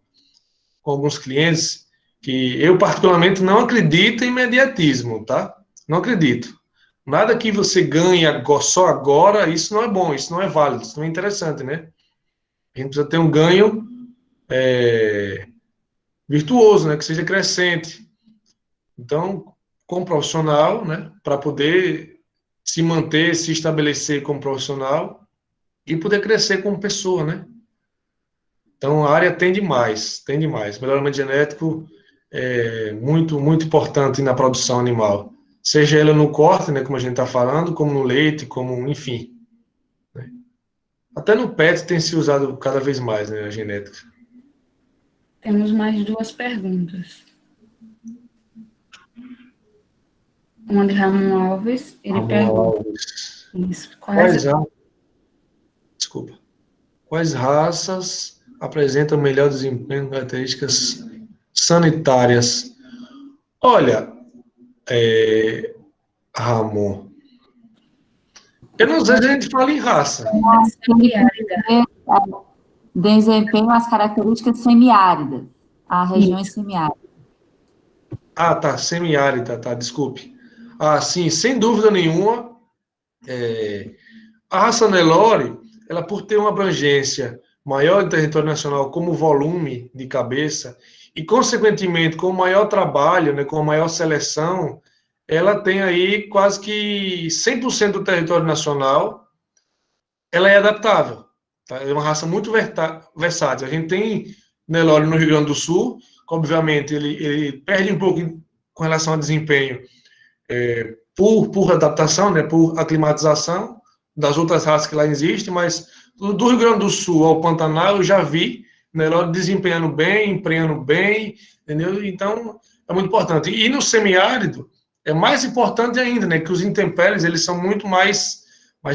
alguns clientes que eu particularmente não acredito em imediatismo, tá? Não acredito. Nada que você ganhe só agora, isso não é bom, isso não é válido, isso não é interessante, né? A gente precisa ter um ganho virtuoso, né? Que seja crescente. Então, como profissional, né? Para poder se manter, se estabelecer como profissional e poder crescer como pessoa, né? Então, a área tem demais, tem demais. Melhoramento genético é muito, muito importante na produção animal. Seja ela no corte, né, como a gente está falando, como no leite, como, enfim. Né? Até no pet tem se usado cada vez mais, né, a genética.
Temos mais duas perguntas. Uma de Ramon Alves, ele pergunta... Isso,
Desculpa. Quais raças apresentam melhor desempenho, características sanitárias? Olha, Ramon, eu não sei se a gente fala em raça.
Desempenho as características semiáridas. A região é semiárida.
Ah, tá, semiárida, tá, desculpe. Ah, sim, sem dúvida nenhuma, a raça Nelore, ela por ter uma abrangência maior em território nacional como volume de cabeça e, consequentemente, com maior trabalho, né, com maior seleção, ela tem aí quase que 100% do território nacional, ela é adaptável. Tá? É uma raça muito versátil. A gente tem Nelore no Rio Grande do Sul, que, obviamente, ele perde um pouco com relação ao desempenho por adaptação, né, por aclimatização das outras raças que lá existem, mas do Rio Grande do Sul ao Pantanal eu já vi Nelore desempenhando bem, emprenhando bem, entendeu? Então, é muito importante. E no semiárido, é mais importante ainda, né, que os intempéries, eles são muito mais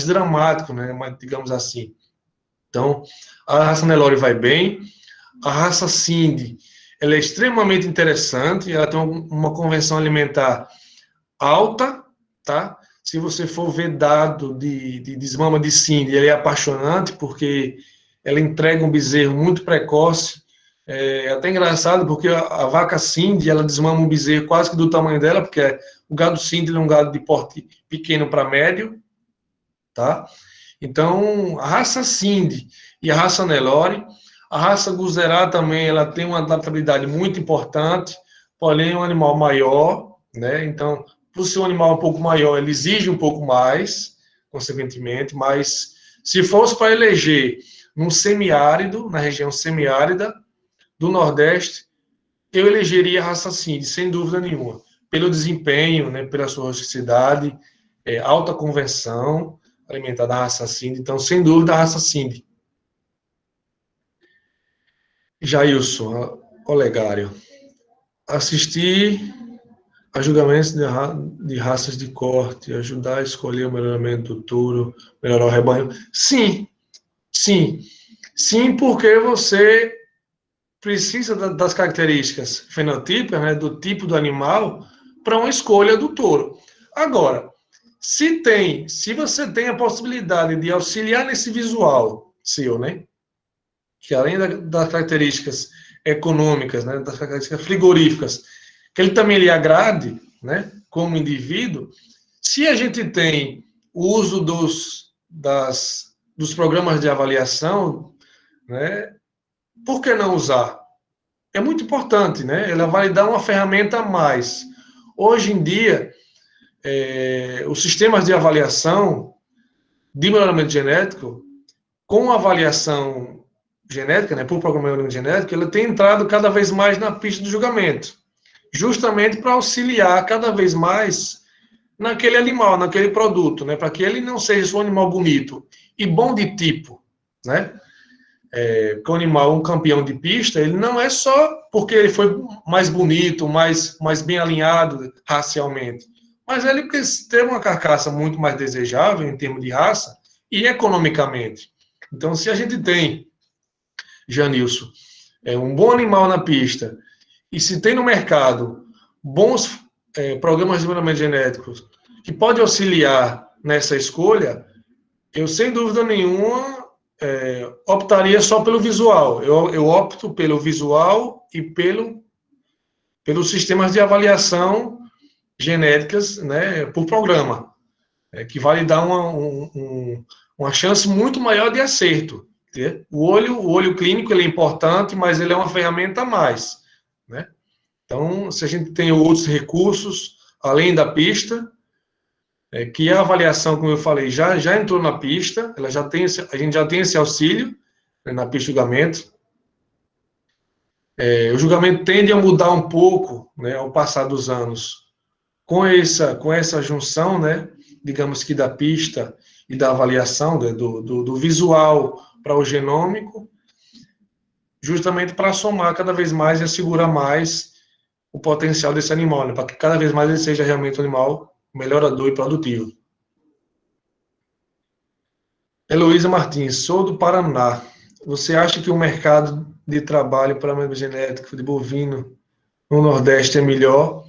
dramáticos, né, digamos assim. Então, a raça Nelore vai bem, a raça Cindy, ela é extremamente interessante, ela tem uma convenção alimentar alta, tá? Se você for ver dado de desmama de Cindy, ele é apaixonante, porque ela entrega um bezerro muito precoce. É até engraçado, porque a vaca Cindy, ela desmama um bezerro quase que do tamanho dela, porque o gado Cindy é um gado de porte pequeno para médio, tá? Então, a raça Cindy e a raça Nelore, a raça Guzerá também, ela tem uma adaptabilidade muito importante, porém é um animal maior, né? Então, por ser um animal um pouco maior, ele exige um pouco mais, consequentemente, mas se fosse para eleger num semiárido, na região semiárida do Nordeste, eu elegeria a raça Cindy, sem dúvida nenhuma, pelo desempenho, né, pela sua rusticidade, alta conversão alimentar da raça Cindy, então, sem dúvida, a raça Cindy. Jailson Olegário. Assistir a julgamentos de raças de corte, ajudar a escolher o melhoramento do touro, melhorar o rebanho. Sim, sim. Sim, porque você precisa das características fenotípicas, né, do tipo do animal, para uma escolha do touro. Agora, se você tem a possibilidade de auxiliar nesse visual seu, né, que além das características econômicas, né, das características frigoríficas, que ele também lhe agrade, né, como indivíduo, se a gente tem o uso dos programas de avaliação, né, por que não usar? É muito importante, né? Ela vai dar uma ferramenta a mais. Hoje em dia, os sistemas de avaliação de melhoramento genético, com avaliação genética, né, por programa genético, ele tem entrado cada vez mais na pista do julgamento, justamente para auxiliar cada vez mais naquele animal, naquele produto, né, para que ele não seja só um animal bonito e bom de tipo, né? Porque o animal, um campeão de pista, ele não é só porque ele foi mais bonito, mais bem alinhado racialmente, mas ele teve uma carcaça muito mais desejável em termos de raça e economicamente. Então, se a gente tem, Janilson, um bom animal na pista e se tem no mercado bons programas de melhoramento genético que pode auxiliar nessa escolha, eu, sem dúvida nenhuma, optaria só pelo visual. Eu opto pelo visual e pelos sistemas de avaliação genéticas, né, por programa, que vai lhe dar uma chance muito maior de acerto. O olho clínico ele é importante, mas ele é uma ferramenta a mais, né? Então, se a gente tem outros recursos, além da pista, que a avaliação, como eu falei, já entrou na pista, a gente já tem esse auxílio, né, na pista de julgamento. O julgamento tende a mudar um pouco, né, ao passar dos anos, com essa junção, né, digamos que da pista e da avaliação, né, do visual para o genômico, justamente para somar cada vez mais e assegurar mais o potencial desse animal, né, para que cada vez mais ele seja realmente um animal melhorador e produtivo. Heloísa Martins, sou do Paraná. Você acha que o mercado de trabalho para melhoramento genético de bovino no Nordeste é melhor?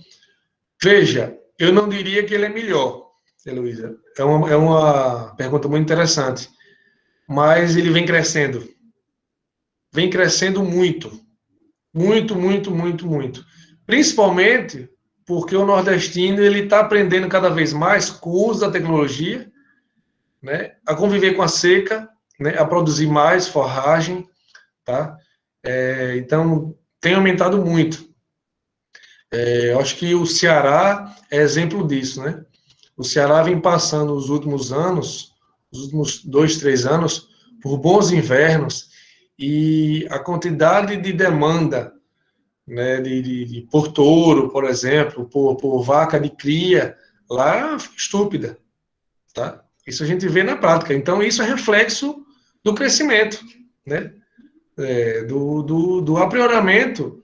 Veja, eu não diria que ele é melhor, Heloísa. É uma pergunta muito interessante. Mas ele vem crescendo. Vem crescendo muito. Muito, muito, muito, muito. Principalmente porque o nordestino ele está aprendendo cada vez mais com o uso da tecnologia, né, a conviver com a seca, né, a produzir mais forragem, tá? Então, tem aumentado muito. Eu acho que o Ceará é exemplo disso, né? O Ceará vem passando os últimos anos, os últimos 2, 3 anos, por bons invernos, e a quantidade de demanda, né, por touro, por exemplo, por vaca de cria, lá foi estúpida, tá? Isso a gente vê na prática. Então, isso é reflexo do crescimento, né? Do aprimoramento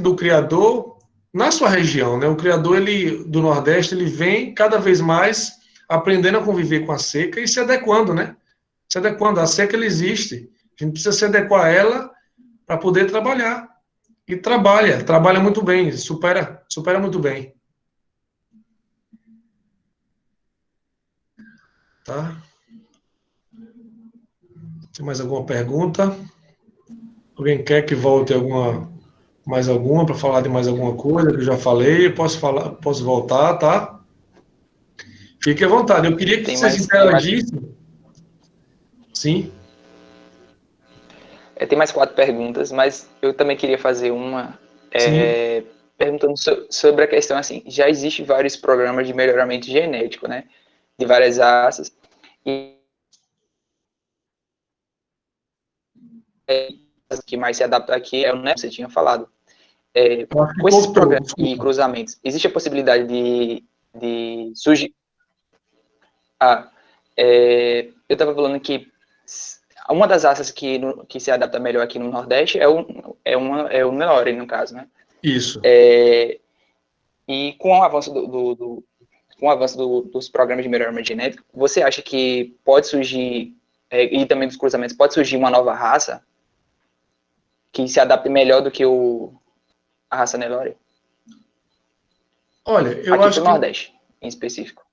do criador na sua região, né? O criador do Nordeste ele vem cada vez mais aprendendo a conviver com a seca e se adequando, né? Se adequando. A seca ela existe. A gente precisa se adequar a ela para poder trabalhar. E trabalha muito bem, supera muito bem. Tá? Tem mais alguma pergunta? Alguém quer que volte mais alguma para falar de mais alguma coisa que eu já falei? Eu posso voltar, tá? Fique à vontade. Eu queria que vocês interagissem. Sim.
Tem mais 4 perguntas, mas eu também queria fazer uma perguntando sobre a questão assim, já existem vários programas de melhoramento genético, né, de várias raças, e que mais se adapta aqui é o que você tinha falado. Com esses programas e cruzamentos, existe a possibilidade de surgir... eu estava falando que uma das raças que se adapta melhor aqui no Nordeste é o Nelore, no caso, né?
Isso.
E com o avanço com o avanço dos programas de melhoramento genético, você acha que pode surgir, e também dos cruzamentos, pode surgir uma nova raça que se adapte melhor do que a raça Nelore?
Olha, eu
aqui
acho
pro
que...
Nordeste, em específico.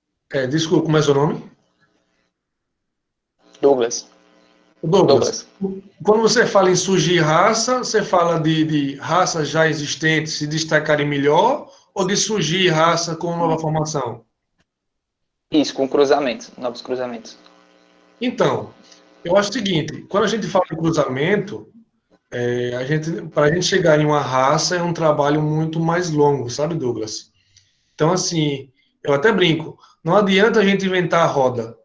Desculpa, como é seu nome?
Douglas.
Douglas, quando você fala em surgir raça, você fala de raças já existentes se destacarem melhor ou de surgir raça com nova formação?
Isso, com cruzamentos, novos cruzamentos.
Então, eu acho o seguinte, quando a gente fala de cruzamento, para a gente chegar em uma raça é um trabalho muito mais longo, sabe, Douglas? Então, assim, eu até brinco, não adianta a gente inventar a roda.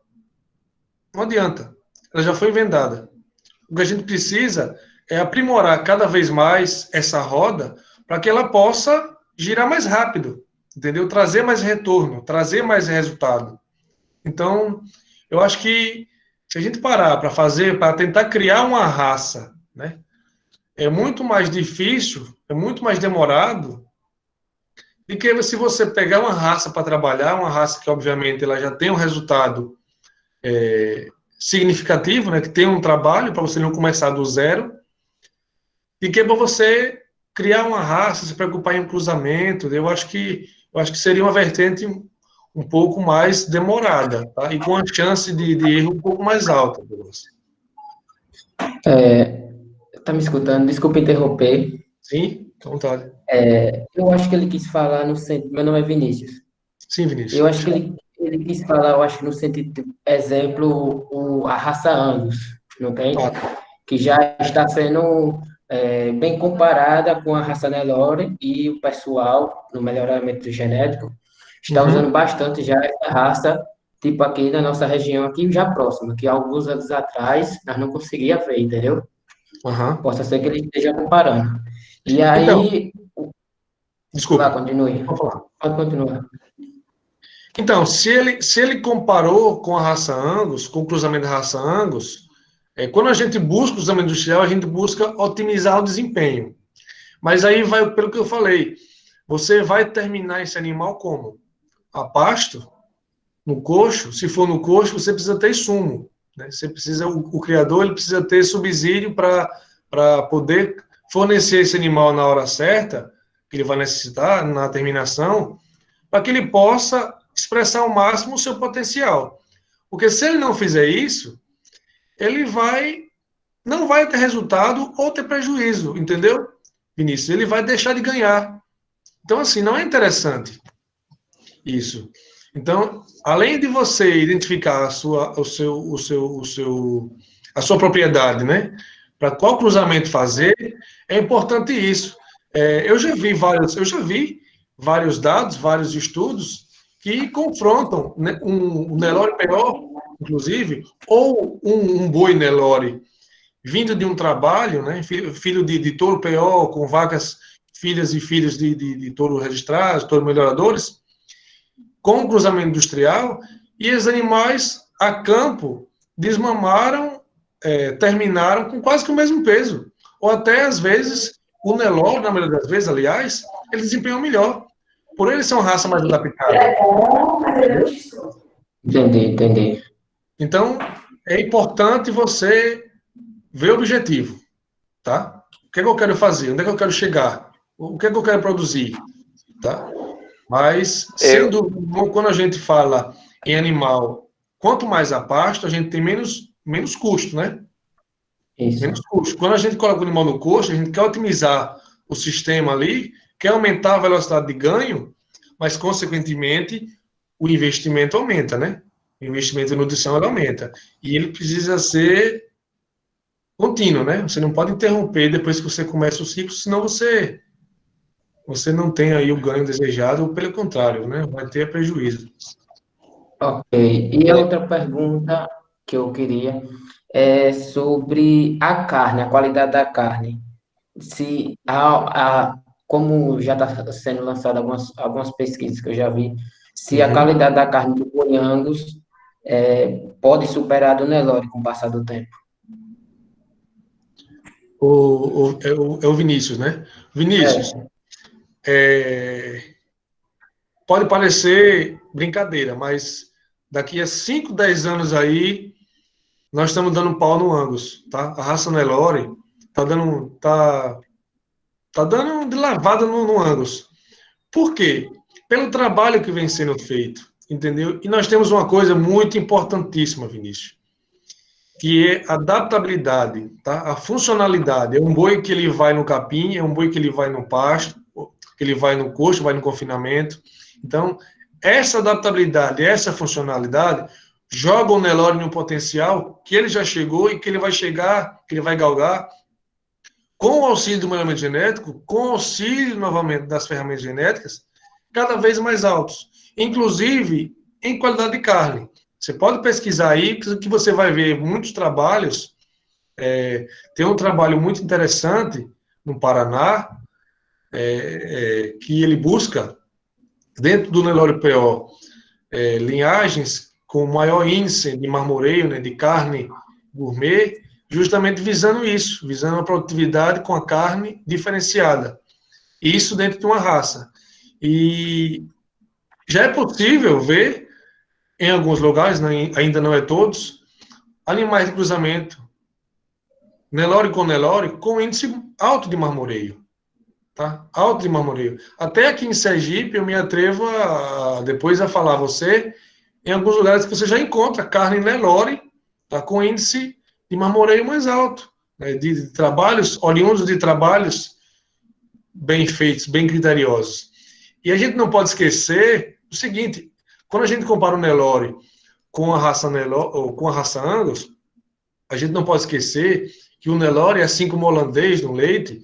Não adianta. Ela já foi inventada. O que a gente precisa é aprimorar cada vez mais essa roda para que ela possa girar mais rápido, entendeu? Trazer mais retorno, trazer mais resultado. Então, eu acho que se a gente parar para tentar criar uma raça, né, é muito mais difícil, é muito mais demorado do que se você pegar uma raça para trabalhar, uma raça que, obviamente, ela já tem um resultado significativo, né, que tem um trabalho para você não começar do zero, e que é para você criar uma raça, se preocupar em um cruzamento. Eu acho que seria uma vertente um pouco mais demorada, tá? E com a chance de erro um pouco mais alta.
Tá me escutando? Desculpa interromper.
Sim, à vontade.
Eu acho que ele quis falar no sentido. Meu nome é Vinícius.
Sim, Vinícius.
Eu acho que ele quis falar, eu acho, no sentido, exemplo, a raça Angus, não tem? Que já está sendo bem comparada com a raça Nelore, e o pessoal, no melhoramento genético, está usando bastante já essa raça, tipo aqui na nossa região, aqui já próxima, que alguns anos atrás nós não conseguíamos ver, entendeu? Possa ser que ele esteja comparando. E aí...
Então, desculpa.
Continue.
Vou falar.
Pode continuar.
Então, se ele comparou com a raça Angus, com o cruzamento da raça Angus, quando a gente busca o cruzamento industrial, a gente busca otimizar o desempenho. Mas aí vai pelo que eu falei. Você vai terminar esse animal como? A pasto? No coxo? Se for no coxo, você precisa ter insumo, né? Você precisa, o criador ele precisa ter subsídio para poder fornecer esse animal na hora certa, que ele vai necessitar, na terminação, para que ele possa expressar ao máximo o seu potencial. Porque se ele não fizer isso, ele não vai ter resultado ou ter prejuízo, entendeu, Vinícius? Ele vai deixar de ganhar. Então, assim, não é interessante isso. Então, além de você identificar a sua propriedade, né? Para qual cruzamento fazer, é importante isso. Eu já vi vários dados, vários estudos que confrontam, né, um Nelore PO, inclusive, ou um boi Nelore vindo de um trabalho, né, filho de touro PO, com vacas filhas e filhos de touro registrados, touro melhoradores, com cruzamento industrial, e os animais a campo desmamaram, terminaram com quase que o mesmo peso. Ou até, às vezes, o Nelore, na maioria das vezes, aliás, ele desempenhou melhor, por ele ser uma raça mais adaptada.
Entendi.
Então, é importante você ver o objetivo, tá? O que é que eu quero fazer? Onde é que eu quero chegar? O que é que eu quero produzir? Tá? Mas, sendo quando a gente fala em animal, quanto mais a pasto, a gente tem menos custo, né?
Isso.
Menos custo. Quando a gente coloca o animal no coxo, a gente quer otimizar o sistema ali, quer aumentar a velocidade de ganho, mas, consequentemente, o investimento aumenta, né? O investimento em nutrição ele aumenta. E ele precisa ser contínuo, né? Você não pode interromper depois que você começa o ciclo, senão você não tem aí o ganho desejado, ou pelo contrário, né? Vai ter prejuízo.
Ok. E a outra pergunta que eu queria é sobre a carne, a qualidade da carne. Se como já está sendo lançado algumas pesquisas que eu já vi, se a qualidade da carne do boi Angus pode superar a do Nelore com o passar do tempo.
É o Vinícius, né? Vinícius, pode parecer brincadeira, mas daqui a 5, 10 anos aí, nós estamos dando pau no Angus, tá? A raça Nelore tá dando de lavada no Angus. Por quê? Pelo trabalho que vem sendo feito, entendeu? E nós temos uma coisa muito importantíssima, Vinícius, que é a adaptabilidade, tá? A funcionalidade. É um boi que ele vai no capim, é um boi que ele vai no pasto, que ele vai no coxo, vai no confinamento. Então, essa adaptabilidade, essa funcionalidade, joga o Nelore no potencial que ele já chegou e que ele vai chegar, que ele vai galgar, com o auxílio do melhoramento genético, com o auxílio, novamente, das ferramentas genéticas, cada vez mais altos. Inclusive, em qualidade de carne. Você pode pesquisar aí, que você vai ver muitos trabalhos. Tem um trabalho muito interessante no Paraná, que ele busca, dentro do Nelore PO, linhagens com maior índice de marmoreio, né, de carne gourmet, justamente visando isso, visando a produtividade com a carne diferenciada. Isso dentro de uma raça. E já é possível ver, em alguns lugares, ainda não é todos, animais de cruzamento, Nelore, com índice alto de marmoreio. Tá? Alto de marmoreio. Até aqui em Sergipe, eu me atrevo depois a falar a você, em alguns lugares que você já encontra carne Nelore, tá? Com índice de marmoreio mais alto, né? De trabalhos, oriundos de trabalhos bem feitos, bem criteriosos. E a gente não pode esquecer o seguinte: quando a gente compara o Nelore com a raça Nelore, ou com a raça Angus, a gente não pode esquecer que o Nelore, assim como o holandês no leite,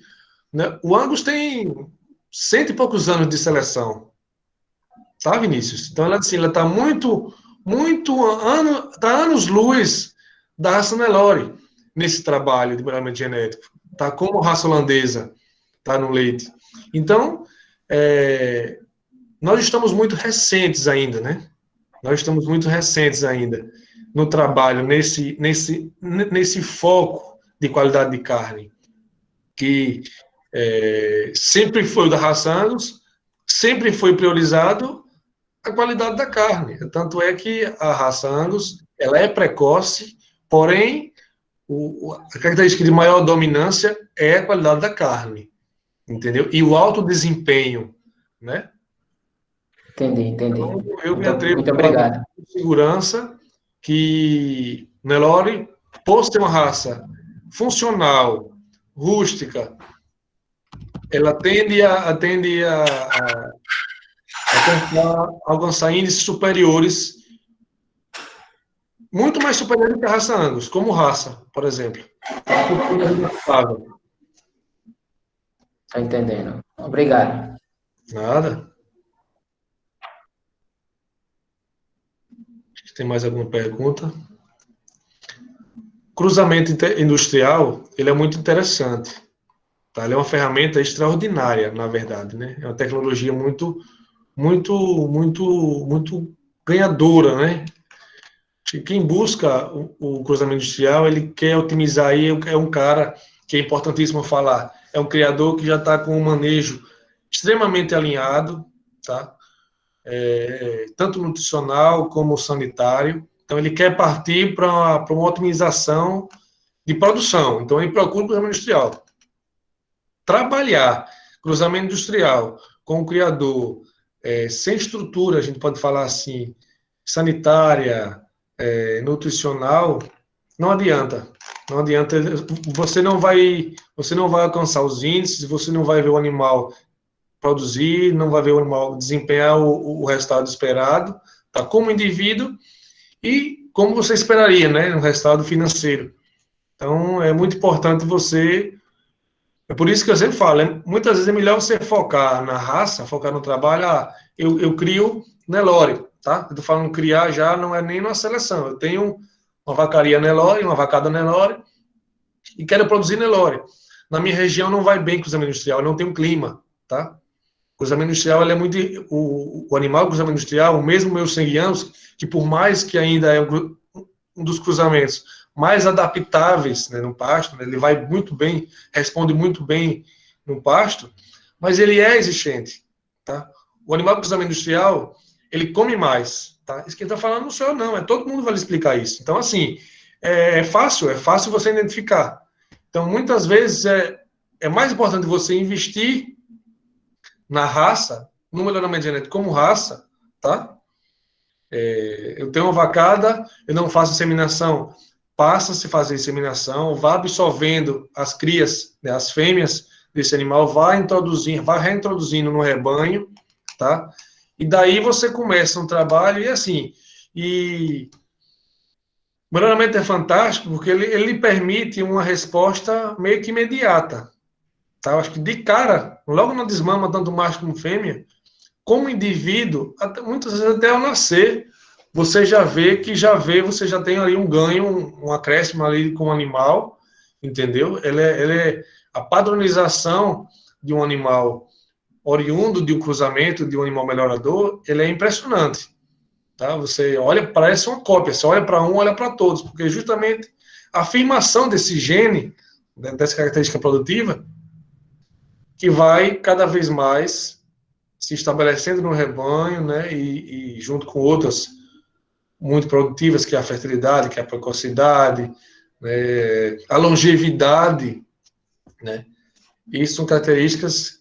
né, o Angus tem 100 e poucos anos de seleção, tá, Vinícius? Então ela assim, ela está tá anos-luz da raça Nelore nesse trabalho de melhoramento genético, tá? Como raça holandesa, tá, no leite. Então, nós estamos muito recentes ainda, né? Nós estamos muito recentes ainda no trabalho, nesse foco de qualidade de carne, que sempre foi o da raça Angus, sempre foi priorizado a qualidade da carne. Tanto é que a raça Angus, ela é precoce, porém, a característica de maior dominância é a qualidade da carne, entendeu? E o alto desempenho, né?
Entendi.
Então, eu me atrevo
Muito obrigado.
com segurança que Nelore, por ser uma raça funcional, rústica, ela tende a alcançar índices superiores, muito mais superiores que a raça Angus, como raça, por exemplo.
Tá entendendo. Obrigado.
Nada. Tem mais alguma pergunta? Cruzamento industrial, ele é muito interessante. Tá? Ele é uma ferramenta extraordinária, na verdade, né? É uma tecnologia muito ganhadora, né? E quem busca o cruzamento industrial, ele quer otimizar aí, é um cara que é importantíssimo falar, é um criador que já está com um manejo extremamente alinhado, tá? Tanto nutricional como sanitário. Então, ele quer partir para uma otimização de produção. Então, ele procura o cruzamento industrial. Trabalhar cruzamento industrial com o criador sem estrutura, a gente pode falar assim, sanitária, nutricional, não adianta. Não adianta. Você não vai alcançar os índices, você não vai ver o animal produzir, não vai ver o animal desempenhar o resultado esperado, tá? Como indivíduo e como você esperaria, né, no resultado financeiro. Então, é muito importante você... É por isso que eu sempre falo, muitas vezes é melhor você focar na raça, focar no trabalho. Eu crio Nelore, tá? Eu tô falando criar já, não é nem na seleção. Eu tenho uma vacaria Nelore, uma vacada Nelore, e quero produzir Nelore. Na minha região não vai bem cruzamento industrial, não tem um clima, tá? Cruzamento industrial, ele é muito... O animal cruzamento industrial, o mesmo meus 100 anos, que por mais que ainda é um dos cruzamentos mais adaptáveis, né, no pasto, né, ele vai muito bem, responde muito bem no pasto, mas ele é exigente, tá? O animal de cruzamento industrial, ele come mais, tá? Isso que ele está falando não sou eu, não, todo mundo vai lhe explicar isso. Então, assim, é fácil você identificar. Então, muitas vezes, é mais importante você investir na raça, no melhoramento genético como raça, tá? Eu tenho uma vacada, eu não faço inseminação, passa-se a fazer inseminação, vai absorvendo as crias, né, as fêmeas desse animal, vai reintroduzindo no rebanho, tá? E daí você começa um trabalho, e assim, o melhoramento é fantástico porque ele permite uma resposta meio que imediata, tá? Eu acho que de cara, logo na desmama, tanto macho como fêmea, como indivíduo, muitas vezes até ao nascer, você já vê, você já tem ali um ganho, um acréscimo ali com o animal, entendeu? A padronização de um animal oriundo de um cruzamento de um animal melhorador, ele é impressionante, tá? Você olha, parece uma cópia, você olha para um, olha para todos, porque justamente a afirmação desse gene, dessa característica produtiva, que vai cada vez mais se estabelecendo no rebanho, né, e junto com outras muito produtivas, que é a fertilidade, que é a precocidade, né, a longevidade, né, isso são características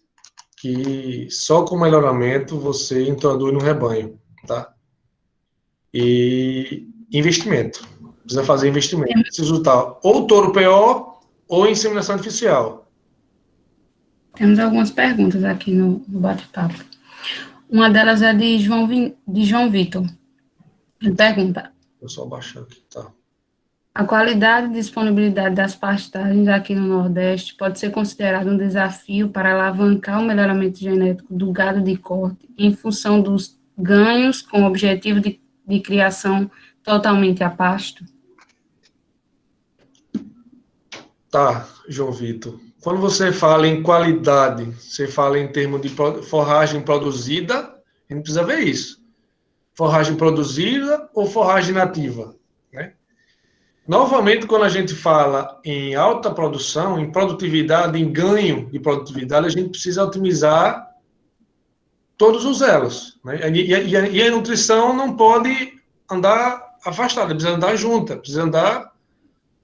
que só com melhoramento você introduz no rebanho, tá? E investimento, precisa fazer investimento, precisa usar ou touro PO ou inseminação artificial.
Temos algumas perguntas aqui no bate-papo. Uma delas é de João Vitor. Ele pergunta:
Vou só baixar aqui, tá?
a qualidade e disponibilidade das pastagens aqui no Nordeste pode ser considerado um desafio para alavancar o melhoramento genético do gado de corte em função dos ganhos com o objetivo de criação totalmente a pasto?
Tá, João Vitor. Quando você fala em qualidade, você fala em termos de forragem produzida, a gente precisa ver isso. Forragem produzida ou forragem nativa, né? Novamente, quando a gente fala em alta produção, em produtividade, em ganho de produtividade, a gente precisa otimizar todos os elos, né? E a nutrição não pode andar afastada, precisa andar junta, precisa andar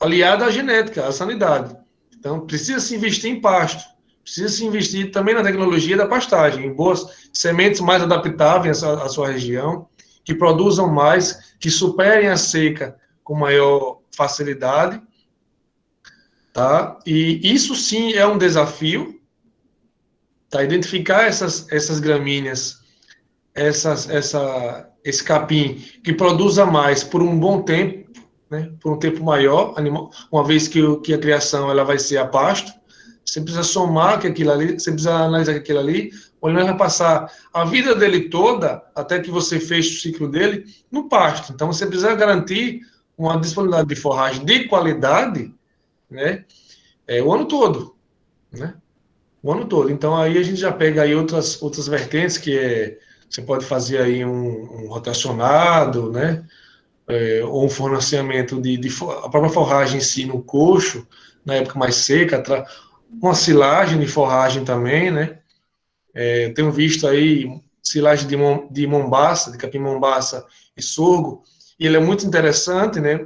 aliada à genética, à sanidade. Então, precisa se investir em pasto, precisa se investir também na tecnologia da pastagem, em boas sementes mais adaptáveis à sua região, que produzam mais, que superem a seca com maior facilidade, tá? E isso sim é um desafio, tá? Identificar essas gramíneas, esse capim que produza mais por um bom tempo, né, por um tempo maior, uma vez que a criação ela vai ser a pasto, você precisa somar que aquilo ali, você precisa analisar que aquilo ali, o animal vai passar a vida dele toda, até que você feche o ciclo dele, no pasto. Então, você precisa garantir uma disponibilidade de forragem de qualidade, né, o ano todo, né, o ano todo. Então, aí a gente já pega aí outras vertentes, que você pode fazer aí um rotacionado, né, ou um fornecimento a própria forragem em si no coxo, na época mais seca, uma silagem de forragem também, né? Tenho visto aí silagem de mombaça, de capim-mombaça e sorgo, e ele é muito interessante, né?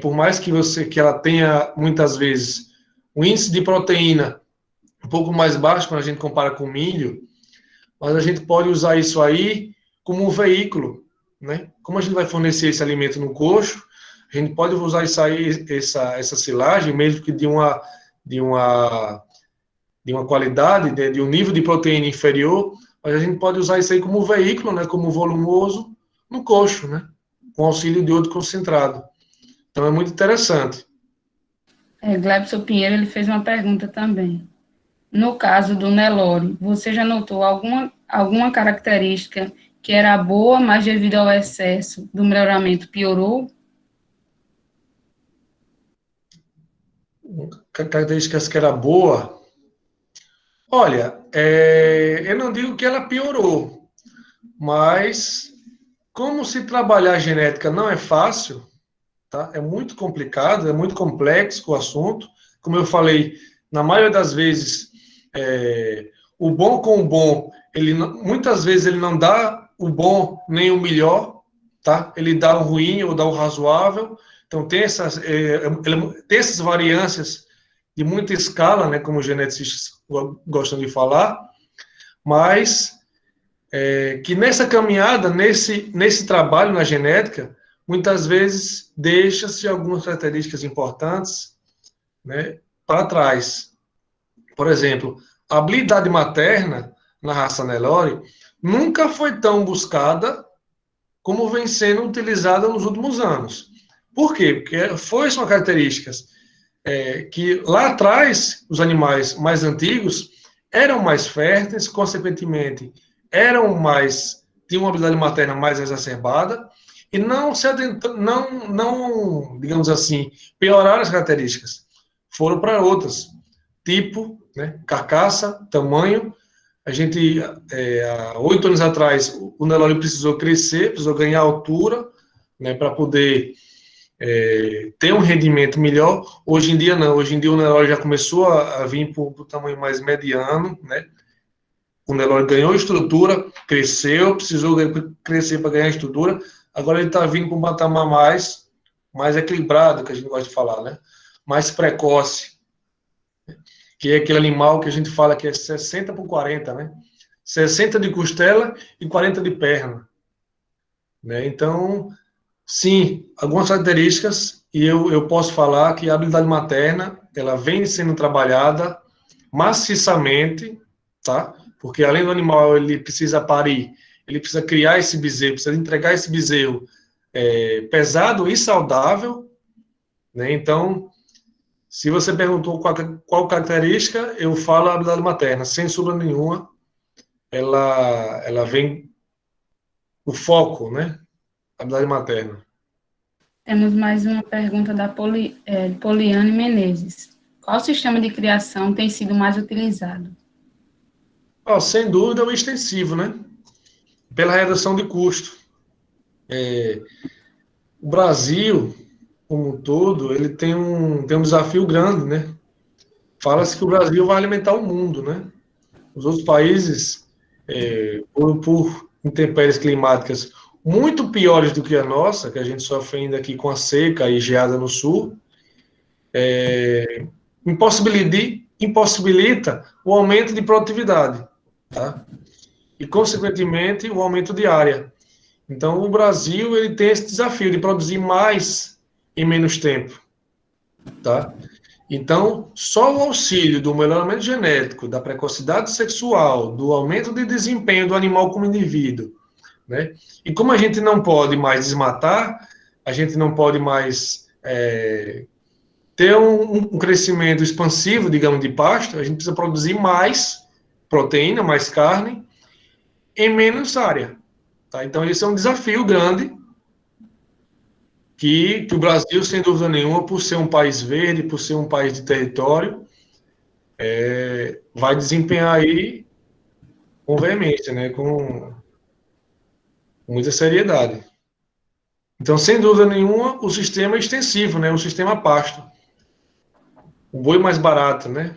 Por mais que ela tenha, muitas vezes, um índice de proteína um pouco mais baixo quando a gente compara com milho, mas a gente pode usar isso aí como um veículo, né? Como a gente vai fornecer esse alimento no coxo, a gente pode usar isso aí, essa silagem, mesmo que de uma qualidade, de um nível de proteína inferior, mas a gente pode usar isso aí como veículo, né? Como volumoso no coxo, né? Com auxílio de iodo concentrado. Então é muito interessante.
Glebson Pinheiro, ele fez uma pergunta também. No caso do Nelore, você já notou alguma característica que era boa, mas devido ao excesso do melhoramento piorou?
Características que era boa. Olha, eu não digo que ela piorou, mas como se trabalhar genética não é fácil, tá? É muito complicado, é muito complexo o assunto. Como eu falei, na maioria das vezes, o bom com o bom, muitas vezes ele não dá o bom nem o melhor, tá? Ele dá o ruim ou dá o razoável. Então, tem tem essas variâncias de muita escala, né, como os geneticistas gostam de falar, mas que nessa caminhada, nesse trabalho na genética, muitas vezes deixa-se algumas características importantes, né, para trás. Por exemplo, a habilidade materna na raça Nelore nunca foi tão buscada como vem sendo utilizada nos últimos anos. Por quê? Porque são características que lá atrás, os animais mais antigos eram mais férteis, consequentemente, tinham uma habilidade materna mais exacerbada, e não, digamos assim, pioraram as características. Foram para outras, tipo, né, carcaça, tamanho. A gente, há 8 anos atrás, o Nelore precisou crescer, precisou ganhar altura, né, para poder ter um rendimento melhor. Hoje em dia, não. Hoje em dia, o Nelore já começou a vir para o tamanho mais mediano, né? O Nelore ganhou estrutura, cresceu, precisou crescer para ganhar estrutura. Agora ele está vindo para um patamar mais equilibrado, que a gente gosta de falar, né? Mais precoce, que é aquele animal que a gente fala que é 60 por 40, né? 60 de costela e 40 de perna, né? Então, sim, algumas características, e eu posso falar que a habilidade materna, ela vem sendo trabalhada maciçamente, tá? Porque além do animal, ele precisa parir, ele precisa criar esse bezerro, precisa entregar esse bezerro pesado e saudável, né? Então, se você perguntou qual característica, eu falo a habilidade materna, sem sombra nenhuma, ela vem, o foco, né? A habilidade materna.
Temos mais uma pergunta da Poliane Menezes. Qual sistema de criação tem sido mais utilizado?
Sem dúvida, o extensivo, né? Pela redução de custo. O Brasil, como um todo, ele tem um desafio grande, né? Fala-se que o Brasil vai alimentar o mundo, né? Os outros países, por intempéries climáticas muito piores do que a nossa, que a gente sofre ainda aqui com a seca e geada no sul, impossibilita o aumento de produtividade, tá? E, consequentemente, o aumento de área. Então, o Brasil ele tem esse desafio de produzir mais em menos tempo, tá? Então, só o auxílio do melhoramento genético, da precocidade sexual, do aumento de desempenho do animal como indivíduo, né? E como a gente não pode mais desmatar, a gente não pode mais ter um crescimento expansivo, digamos, de pasto, a gente precisa produzir mais proteína, mais carne, em menos área. Tá? Então, esse é um desafio grande que o Brasil, sem dúvida nenhuma, por ser um país verde, por ser um país de território, vai desempenhar aí com veemência, né? Com muita seriedade. Então, sem dúvida nenhuma, o sistema é extensivo, né? O sistema pasto. O boi mais barato, né?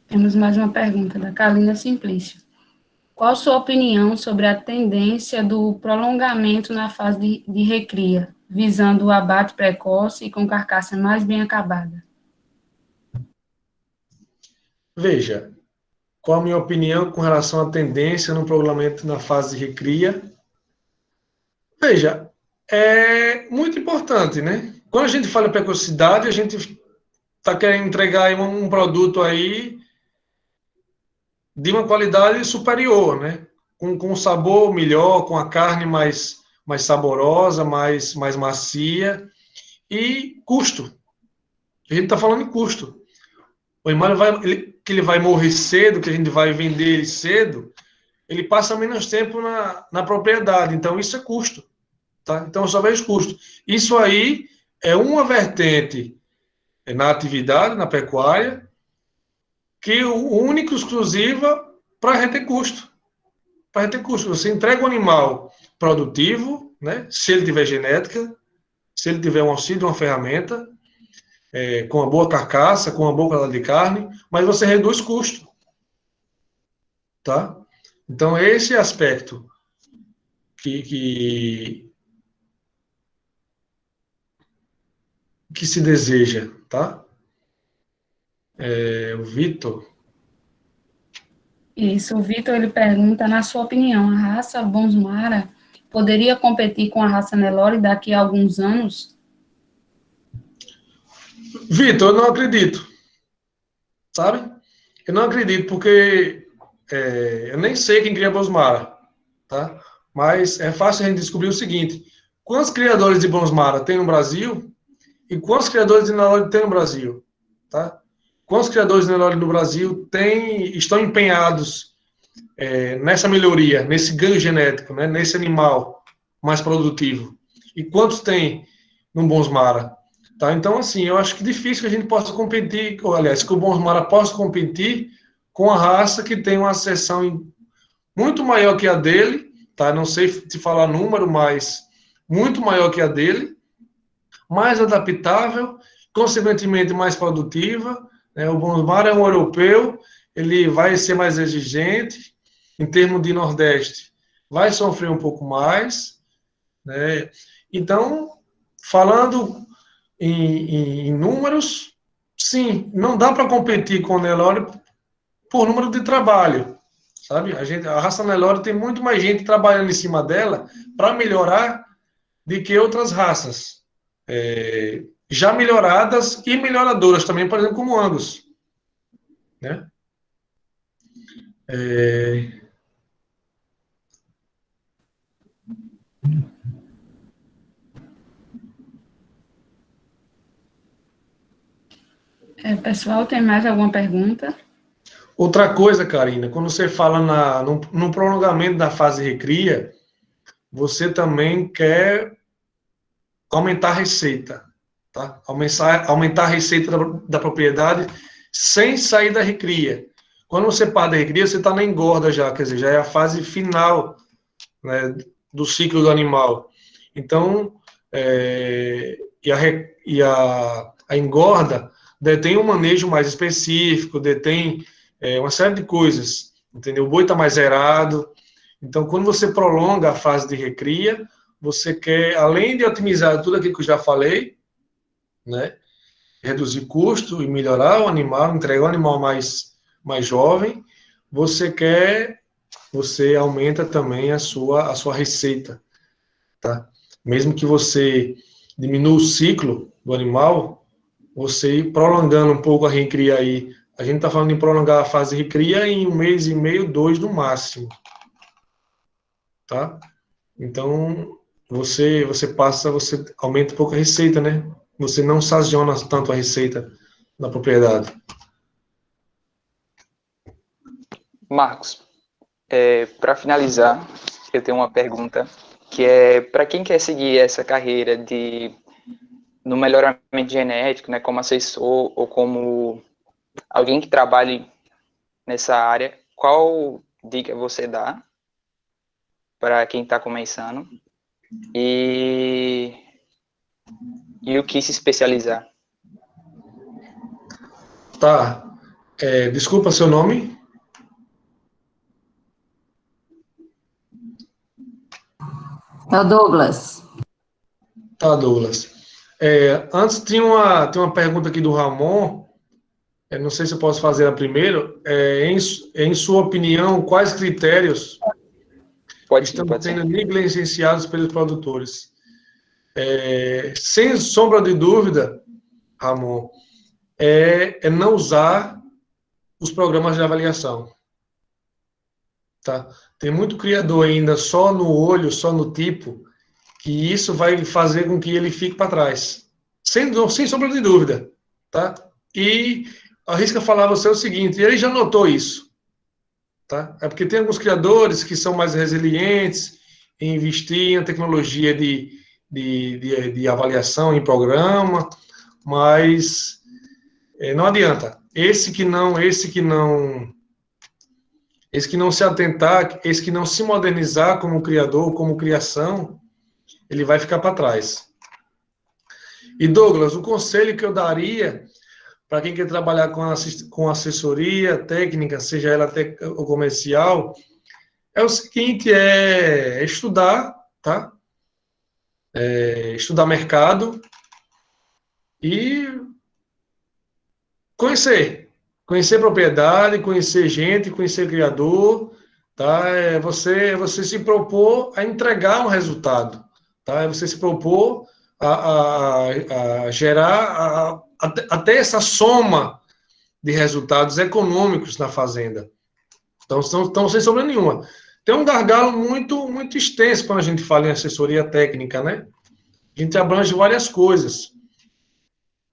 Temos mais uma pergunta da Carolina Simplício. Qual a sua opinião sobre a tendência do prolongamento na fase de recria, visando o abate precoce e com carcaça mais bem acabada?
Veja, qual a minha opinião com relação à tendência no prolongamento na fase de recria? Veja, é muito importante, né? Quando a gente fala em precocidade, a gente está querendo entregar aí um produto aí de uma qualidade superior, né? Com um sabor melhor, com a carne mais saborosa, mais macia e custo. A gente está falando em custo. O animal que ele vai morrer cedo, que a gente vai vender ele cedo, ele passa menos tempo na propriedade. Então, isso é custo. Tá? Então, eu só vejo custo. Isso aí é uma vertente na atividade, na pecuária, que o único exclusiva para reter custo. Para reter custo. Você entrega um animal produtivo, né? Se ele tiver genética, se ele tiver um auxílio de uma ferramenta, com uma boa carcaça, com uma boa qualidade de carne, mas você reduz custo. Tá? Então, esse aspecto que se deseja, tá? O Vitor.
Isso, o Vitor, ele pergunta, na sua opinião, a raça Bonsmara poderia competir com a raça Nelore daqui a alguns anos?
Vitor, eu não acredito, sabe? Eu não acredito, porque eu nem sei quem cria Bonsmara, tá? Mas é fácil a gente descobrir o seguinte: quantos criadores de Bonsmara tem no Brasil e quantos criadores de Nelore tem no Brasil, tá? Quantos criadores de Nelore no Brasil estão empenhados nessa melhoria, nesse ganho genético, né, nesse animal mais produtivo? E quantos tem no Bonsmara? Tá? Então, assim, eu acho que é difícil que a gente possa competir, ou, aliás, que o Bonsmara possa competir com a raça que tem uma seção muito maior que a dele, tá? Não sei te falar número, mas muito maior que a dele, mais adaptável, consequentemente mais produtiva, né? O Bonsmara é um europeu, ele vai ser mais exigente, em termos de Nordeste, vai sofrer um pouco mais, né? Então, falando em números, sim, não dá para competir com o Nelore por número de trabalho, sabe? A raça Nelore tem muito mais gente trabalhando em cima dela para melhorar do que outras raças, já melhoradas e melhoradoras também, por exemplo, como Angus, né?
Pessoal, tem mais alguma pergunta?
Outra coisa, Karina, quando você fala no prolongamento da fase recria, você também quer aumentar a receita, tá? Aumentar a receita da propriedade sem sair da recria. Quando você para da recria, você está na engorda já, quer dizer, já é a fase final, né, do ciclo do animal. Então, a engorda detém um manejo mais específico, detém uma série de coisas, entendeu? O boi está mais zerado. Então, quando você prolonga a fase de recria, você quer, além de otimizar tudo aquilo que eu já falei, né, reduzir custo e melhorar o animal, entregar um animal mais jovem, você aumenta também a sua receita, tá? Mesmo que você diminua o ciclo do animal, você ir prolongando um pouco a recria aí. A gente está falando em prolongar a fase de recria em 1 mês e meio, 2 no máximo, tá? Então, você aumenta um pouco a receita, né? Você não sazona tanto a receita da propriedade.
Marcos, para finalizar, eu tenho uma pergunta que é para quem quer seguir essa carreira no melhoramento genético, né, como assessor ou como alguém que trabalhe nessa área, qual dica você dá para quem está começando e o que se especializar?
Tá. Desculpa seu nome?
É o Douglas.
Tá, Douglas. Antes tinha uma pergunta aqui do Ramon. Não sei se eu posso fazer ela primeiro. Em sua opinião, quais critérios estão sendo negligenciados pelos produtores? Sem sombra de dúvida, Ramon, é não usar os programas de avaliação. Tá? Tem muito criador ainda só no olho, só no tipo, que isso vai fazer com que ele fique para trás. Sem sombra de dúvida. Tá? E arrisca falar a você o seguinte, ele já notou isso. Tá? É porque tem alguns criadores que são mais resilientes em investir em tecnologia de avaliação em programa, mas não adianta. Esse que não se atentar, esse que não se modernizar como criador, como criação, ele vai ficar para trás. E Douglas, o conselho que eu daria para quem quer trabalhar com assessoria técnica, seja ela até ou comercial, é o seguinte, é estudar, tá? Estudar mercado e conhecer propriedade, conhecer gente, conhecer criador, tá? Você se propor a entregar um resultado, tá? É você se propor a gerar até essa soma de resultados econômicos na fazenda. Então, sem sombra nenhuma. Tem um gargalo muito extenso quando a gente fala em assessoria técnica, né? A gente abrange várias coisas.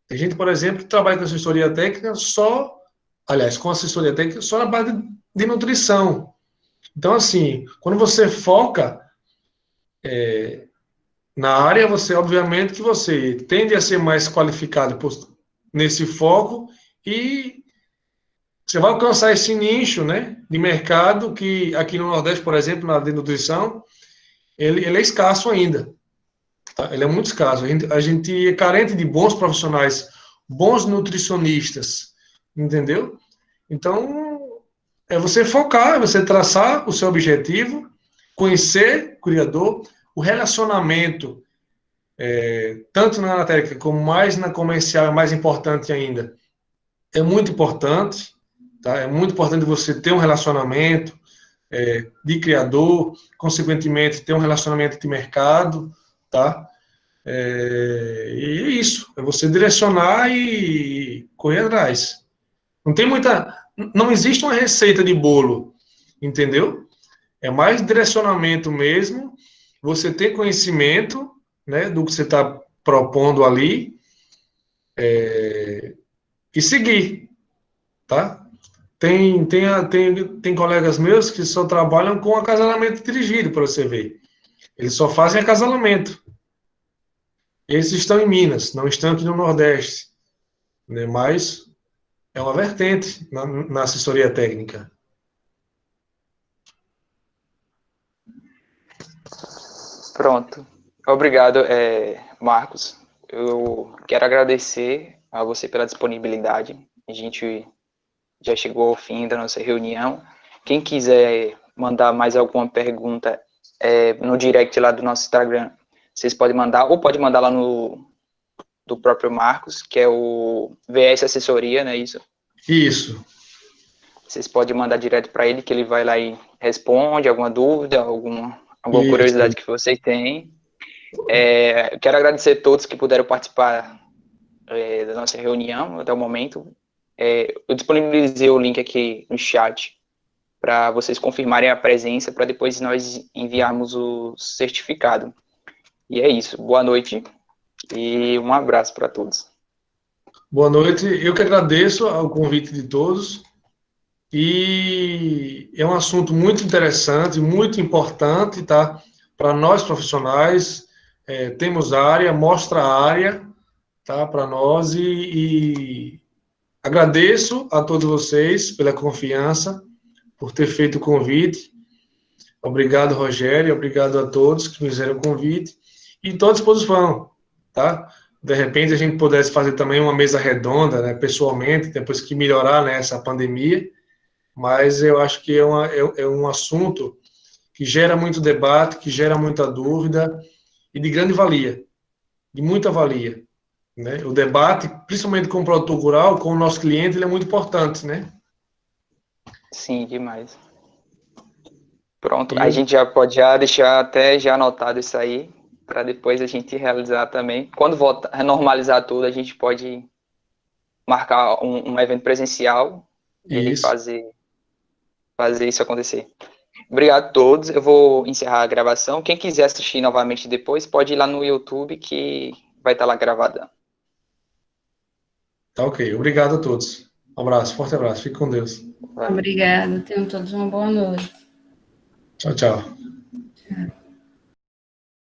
Tem gente, por exemplo, que trabalha com assessoria técnica com assessoria técnica só na parte de nutrição. Então, assim, quando você foca na área, obviamente, que você tende a ser mais qualificado nesse foco e você vai alcançar esse nicho, né, de mercado que aqui no Nordeste, por exemplo, na área de nutrição, ele é escasso ainda. Tá? Ele é muito escasso. A gente é carente de bons profissionais, bons nutricionistas, entendeu? Então, é você focar, é você traçar o seu objetivo, conhecer o criador, o relacionamento, tanto na técnica como mais na comercial, é mais importante ainda. É muito importante, tá? É muito importante você ter um relacionamento de criador, consequentemente, ter um relacionamento de mercado, tá? E é isso, é você direcionar e correr atrás. Não existe uma receita de bolo, entendeu? É mais direcionamento mesmo, você ter conhecimento, né, do que você está propondo ali, e seguir, tá? Tem colegas meus que só trabalham com acasalamento dirigido, para você ver. Eles só fazem acasalamento. Esses estão em Minas, não estão aqui no Nordeste, né? Mas é uma vertente na assessoria técnica.
Pronto. Obrigado, Marcos. Eu quero agradecer a você pela disponibilidade. A gente já chegou ao fim da nossa reunião. Quem quiser mandar mais alguma pergunta no direct lá do nosso Instagram, vocês podem mandar, ou pode mandar lá do próprio Marcos, que é o VS Assessoria, não é isso?
Isso.
Vocês podem mandar direto para ele, que ele vai lá e responde alguma dúvida, alguma curiosidade que vocês têm. Eu quero agradecer a todos que puderam participar da nossa reunião até o momento. Eu disponibilizei o link aqui no chat para vocês confirmarem a presença, para depois nós enviarmos o certificado. E é isso. Boa noite e um abraço para todos.
Boa noite. Eu que agradeço ao convite de todos. E é um assunto muito interessante, muito importante, tá? Para nós profissionais, temos área, mostra a área, tá? Para nós e agradeço a todos vocês pela confiança, por ter feito o convite. Obrigado, Rogério, obrigado a todos que fizeram o convite e estou à disposição, tá? De repente a gente pudesse fazer também uma mesa redonda, né, pessoalmente, depois que melhorar, né, essa pandemia, mas eu acho que é um assunto que gera muito debate, que gera muita dúvida e de grande valia, de muita valia, né? O debate, principalmente com o produtor rural, com o nosso cliente, ele é muito importante, né?
Sim, demais. Pronto, a gente já pode deixar até já anotado isso aí, para depois a gente realizar também. Quando normalizar tudo, a gente pode marcar um evento presencial e fazer isso acontecer. Obrigado a todos, eu vou encerrar a gravação. Quem quiser assistir novamente depois, pode ir lá no YouTube, que vai estar lá gravada.
Tá ok, obrigado a todos. Um abraço, forte abraço, fique com Deus.
Obrigada, tenham todos uma boa noite.
Tchau, tchau.
Tchau.